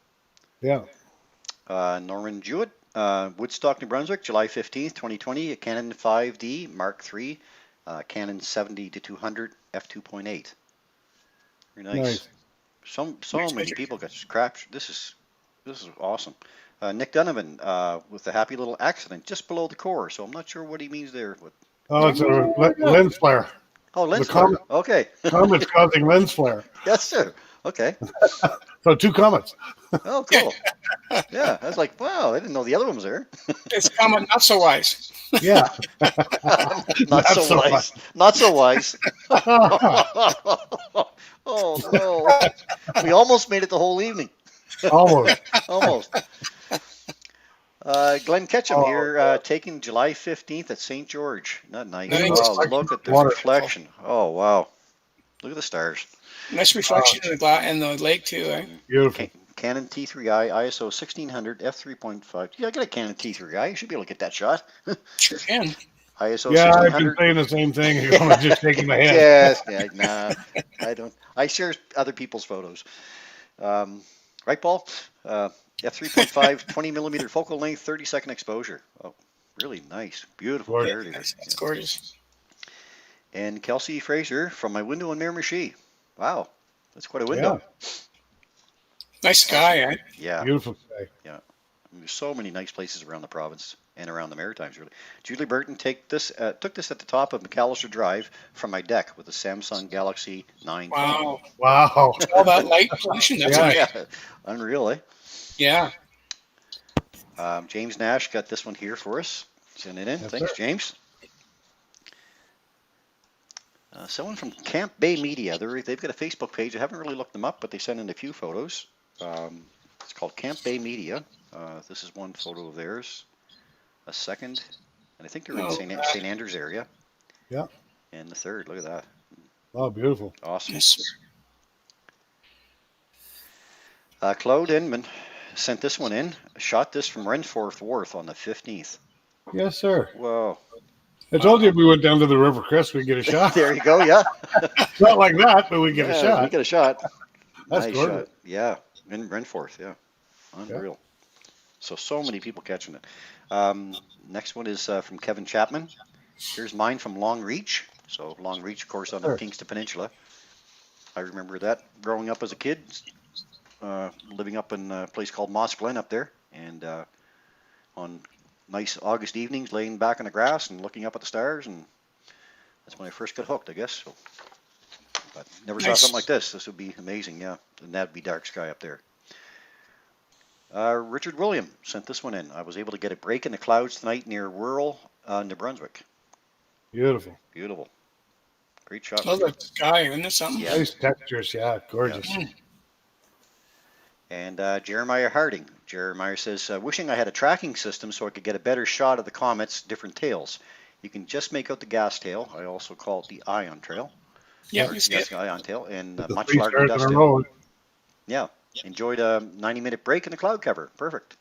Yeah. Norman Jewett, Woodstock, New Brunswick, July 15th, 2020, a Canon 5D Mark III, Canon 70-200 f2.8. Very nice. Nice. So Nice many picture. people got scrapped. This is awesome. Nick Donovan with a happy little accident just below the core. So I'm not sure what he means there. But, Oh, it's a lens flare. oh, lens The flare. comet- Okay. Comet's causing lens flare. Yes, sir. Okay. So 2 comets. Oh, cool. Yeah, I was like, wow, I didn't know the other one was there. It's common, not so wise. Yeah. Not so so wise. Not so wise. Oh no, we almost made it the whole evening. Almost. Almost. Glenn Ketchum Oh, here, taking July 15th at St. George. Not nice. Nice. Wow, look at the Water. reflection. Oh wow, look at the stars. Nice reflection in the lake too. Eh? Beautiful. Canon T3i ISO 1600 f3.5. Yeah, I got a Canon T3i. You should be able to get that shot. Sure can. ISO Yeah, I've been 1600. saying the same thing. You're only just shaking my head. Yes, yeah, nah, I don't. I share other people's photos. Right, Paul? F3.5, 20 millimeter focal length, 30-second exposure. Oh, really nice, beautiful Gorgeous. clarity. there. That's gorgeous. And Kelsey Fraser from my window in Miramichi. Wow, that's quite a window. Nice sky, eh? Yeah, Beautiful day. there's so many nice places around the province and around the Maritimes, really. Julie Burton took this at the top of McAllister Drive from my deck with a Samsung Galaxy 9. Wow. Wow. All that light pollution. That's Yeah. amazing. Yeah, unreal, eh? Yeah. James Nash got this one here for us. Send it in. Yes, Thanks, sir. James. Someone from Camp Bay Media. They've got a Facebook page. I haven't really looked them up, but they sent in a few photos. It's called Camp Bay Media. This is one photo of theirs. A second. And I think they're in St. Andrews area. Yeah. And the third. Look at that. Oh, beautiful. Awesome. Yes, sir. Claude Inman sent this one in. Shot this from Renforth Wharf on the 15th. Yes, sir. Whoa. I told you if we went down to the River Crest, we'd get a shot. There you go. Yeah. Not like that, but we get a Yeah, shot. We get a shot. That's Nice gorgeous. shot. Yeah. In Renforth. Yeah. Unreal. So many people catching it. Next one is from Kevin Chapman. Here's mine from Long Reach. So Long Reach, of course, on the Kingston Peninsula. I remember that growing up as a kid, living up in a place called Moss Glen up there, and on nice August evenings, laying back on the grass and looking up at the stars, and that's when I first got hooked, I guess. So, but never saw Nice. something like this. This would be amazing, yeah. And that'd be dark sky up there. Richard William sent this one in. I was able to get a break in the clouds tonight near rural New Brunswick. Beautiful. Beautiful. Great shot. Love that sky. Isn't it something? Yeah. Nice textures. Yeah, gorgeous. Yeah. And Jeremiah Harding. Jeremiah says, wishing I had a tracking system so I could get a better shot of the comet's different tails. You can just make out the gas tail. I also call it the ion trail. Yeah, Or, you see yes, it. ion tail. And The much 3 larger stars dust in a tail. row. Yeah. Enjoyed a 90-minute break in the cloud cover. Perfect.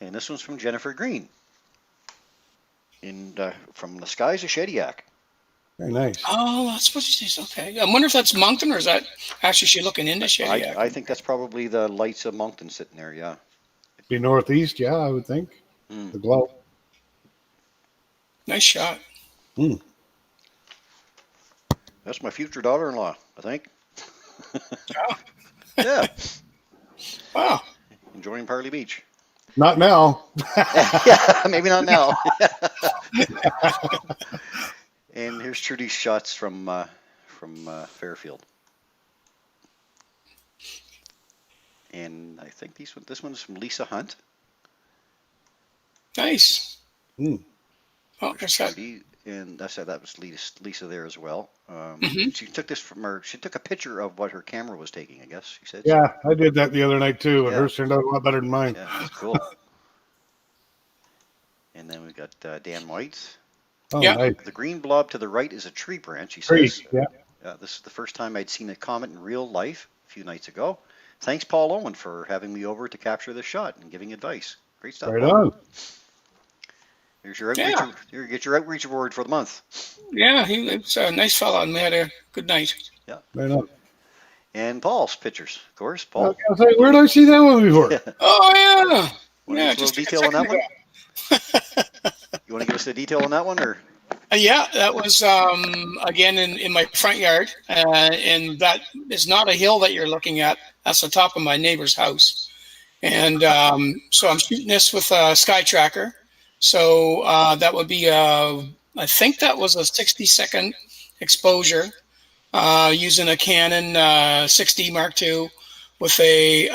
And this one's from Jennifer Green. From the skies of Shediac. Very nice. Oh, that's what she says. Okay. I wonder if that's Moncton or is that actually she looking into Shediac? I think that's probably the lights of Moncton sitting there. Yeah. Be northeast, yeah, I would think. Mm. The glow. Nice shot. Mm. That's my future daughter-in-law, I think. Oh, Yeah. wow. Enjoying Parley Beach. Not now. Yeah, maybe not now. And here's Trudy's shots from Fairfield. And I think this one's from Lisa Hunt. Nice. Mm. Oh, there's that. Trudy, and I said that was Lisa there as well. Mhm. She took this from her. She took a picture of what her camera was taking. I guess she said. Yeah, I did that the other night too, and Yeah. hers turned out a lot better than mine. Yeah, that's cool. And then we've got Dan White. Oh, Yeah. nice. The green blob to the right is a tree branch, he Tree, says. yeah. This is the first time I'd seen a comet in real life a few nights ago. Thanks, Paul Owen, for having me over to capture this shot and giving advice. Great stuff. Right Paul. on. Here's your outreach. Yeah. Here, get your outreach award for the month. Yeah, it's a nice fella, and we had a good night. Right on. And Paul's pictures, of course. I Paul, was gonna say, where did I see that one before? Oh yeah, want to yeah. give us a Just little detail on that one? You want to give us the detail on that one, or? Yeah, that was again in my front yard, and that is not a hill that you're looking at. That's the top of my neighbor's house, and so I'm shooting this with a Sky Tracker. So that would be I think that was a 60-second exposure using a Canon 6D Mark II with a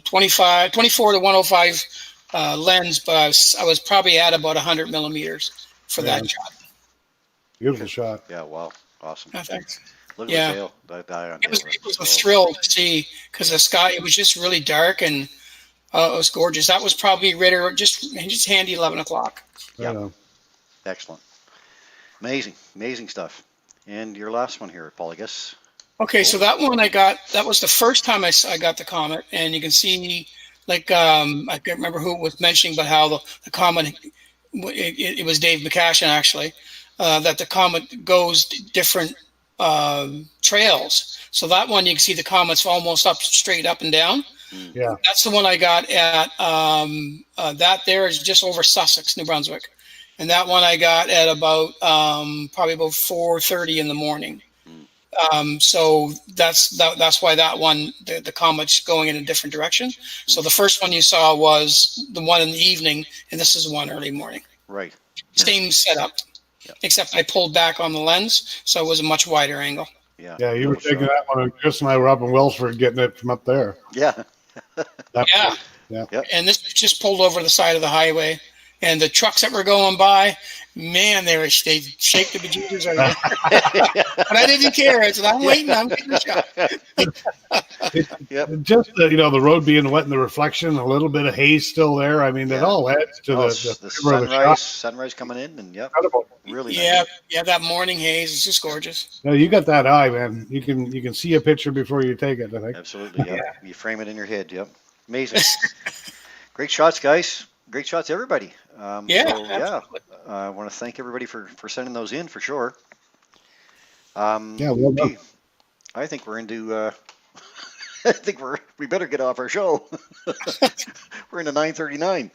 24 to 105 lens, but I was probably at about 100 millimeters for that shot. Beautiful shot. Yeah, wow, awesome. I think. Look at Yeah. the tail. It was a thrill to see because the sky, it was just really dark and it was gorgeous. That was probably right just handy 11 o'clock. Yeah. Yeah. Excellent. Amazing stuff. And your last one here, Paul, I guess. Okay, so that one that was the first time I got the comet, and you can see, like, I can't remember who was mentioning, but how the comet, it was Dave McCashin actually, that the comet goes different trails. So that one, you can see the comet's almost straight up and down. Yeah. That's the one I got at, that there is just over Sussex, New Brunswick. And that one I got at about, probably about 4:30 in the morning. So that's why that one, the comet's going in a different direction. So the first one you saw was the one in the evening, and this is the one early morning. Right. Same setup, Yep. except I pulled back on the lens, so it was a much wider angle. Yeah. Yeah, you were Little taking shot. that one. Chris and I were up in Wellsford getting it from up there. Yeah. Yeah. Yeah. Yep. And this just pulled over the side of the highway, and the trucks that were going by, man, they shake the bejesus out of me. But I didn't care. I said, I'm waiting. I'm getting the shot. Yep. Just the road being wet and the reflection, a little bit of haze still there. I mean, it Yeah. all adds to Oh, the the flavor of the sunrise, shot. sunrise coming in, and yep, Incredible. really Yeah, nice. yeah, that morning haze is just gorgeous. No, you got that eye, man. You can see a picture before you take it, I think. Absolutely, yep. You frame it in your head, yep. Amazing. Great shots, guys. Great shots, everybody. Absolutely. I want to thank everybody for sending those in for sure. Yeah, well done. gee, I think we're into. I think we better get off our show. We're into 9:39.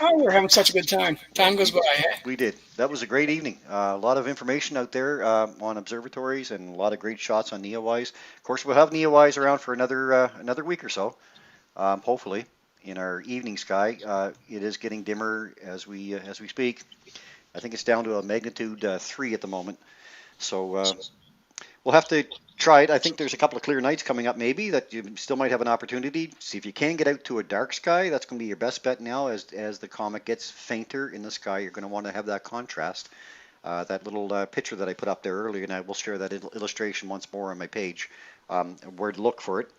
Oh, we're having such a good time. Time goes by. Eh? We did. That was a great evening. A lot of information out there on observatories and a lot of great shots on NEOWISE. Of course, we'll have NEOWISE around for another week or so, hopefully, in our evening sky. It is getting dimmer as we speak. I think it's down to a magnitude 3 at the moment. So we'll have to try it. I think there's a couple of clear nights coming up maybe that you still might have an opportunity. See if you can get out to a dark sky. That's going to be your best bet now as the comet gets fainter in the sky. You're going to want to have that contrast. That little picture that I put up there earlier, and I will share that illustration once more on my page, where to look for it.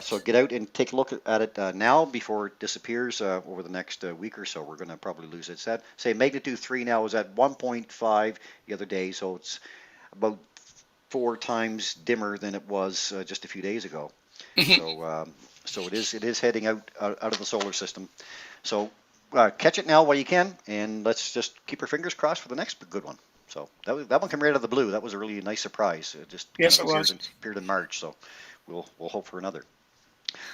So get out and take a look at it now before it disappears over the next week or so. We're going to probably lose it. Say magnitude 3 now is at 1.5 the other day, so it's about 4 times dimmer than it was just a few days ago. So it is heading out of the solar system. So catch it now while you can, and let's just keep our fingers crossed for the next good one. So that one came right out of the blue. That was a really nice surprise. It just Yes, kind it of was. appeared in March. So we'll hope for another.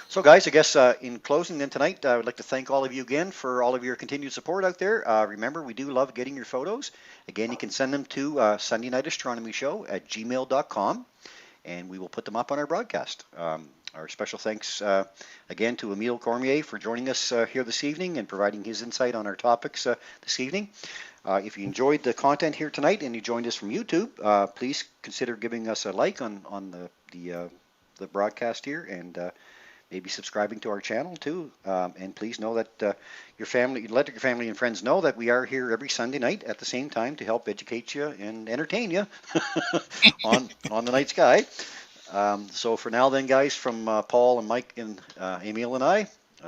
So, guys, I guess in closing then tonight, I would like to thank all of you again for all of your continued support out there. Remember, we do love getting your photos. Again, you can send them to Sunday Night Astronomy Show at gmail.com, and we will put them up on our broadcast. Our special thanks again to Emile Cormier for joining us here this evening and providing his insight on our topics this evening. If you enjoyed the content here tonight and you joined us from YouTube, please consider giving us a like on the broadcast here, and maybe subscribing to our channel too. And please know that let your family and friends know that we are here every Sunday night at the same time to help educate you and entertain you on the night sky. So for now then, guys, from Paul and Mike and Emil and I,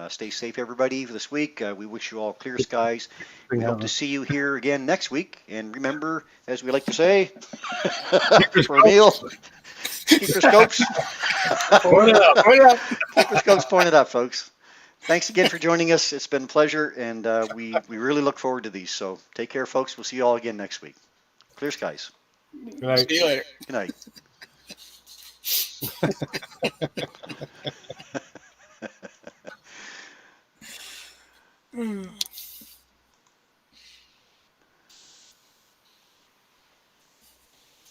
stay safe everybody this week. We wish you all clear skies. We hope to see you here again next week. And remember, as we like to say, for Emil, keep your scopes. Point it up. Keep your scopes pointed up, folks. Thanks again for joining us. It's been a pleasure, and we really look forward to these. So take care, folks. We'll see you all again next week. Clear skies. Good night. See you later. Good night.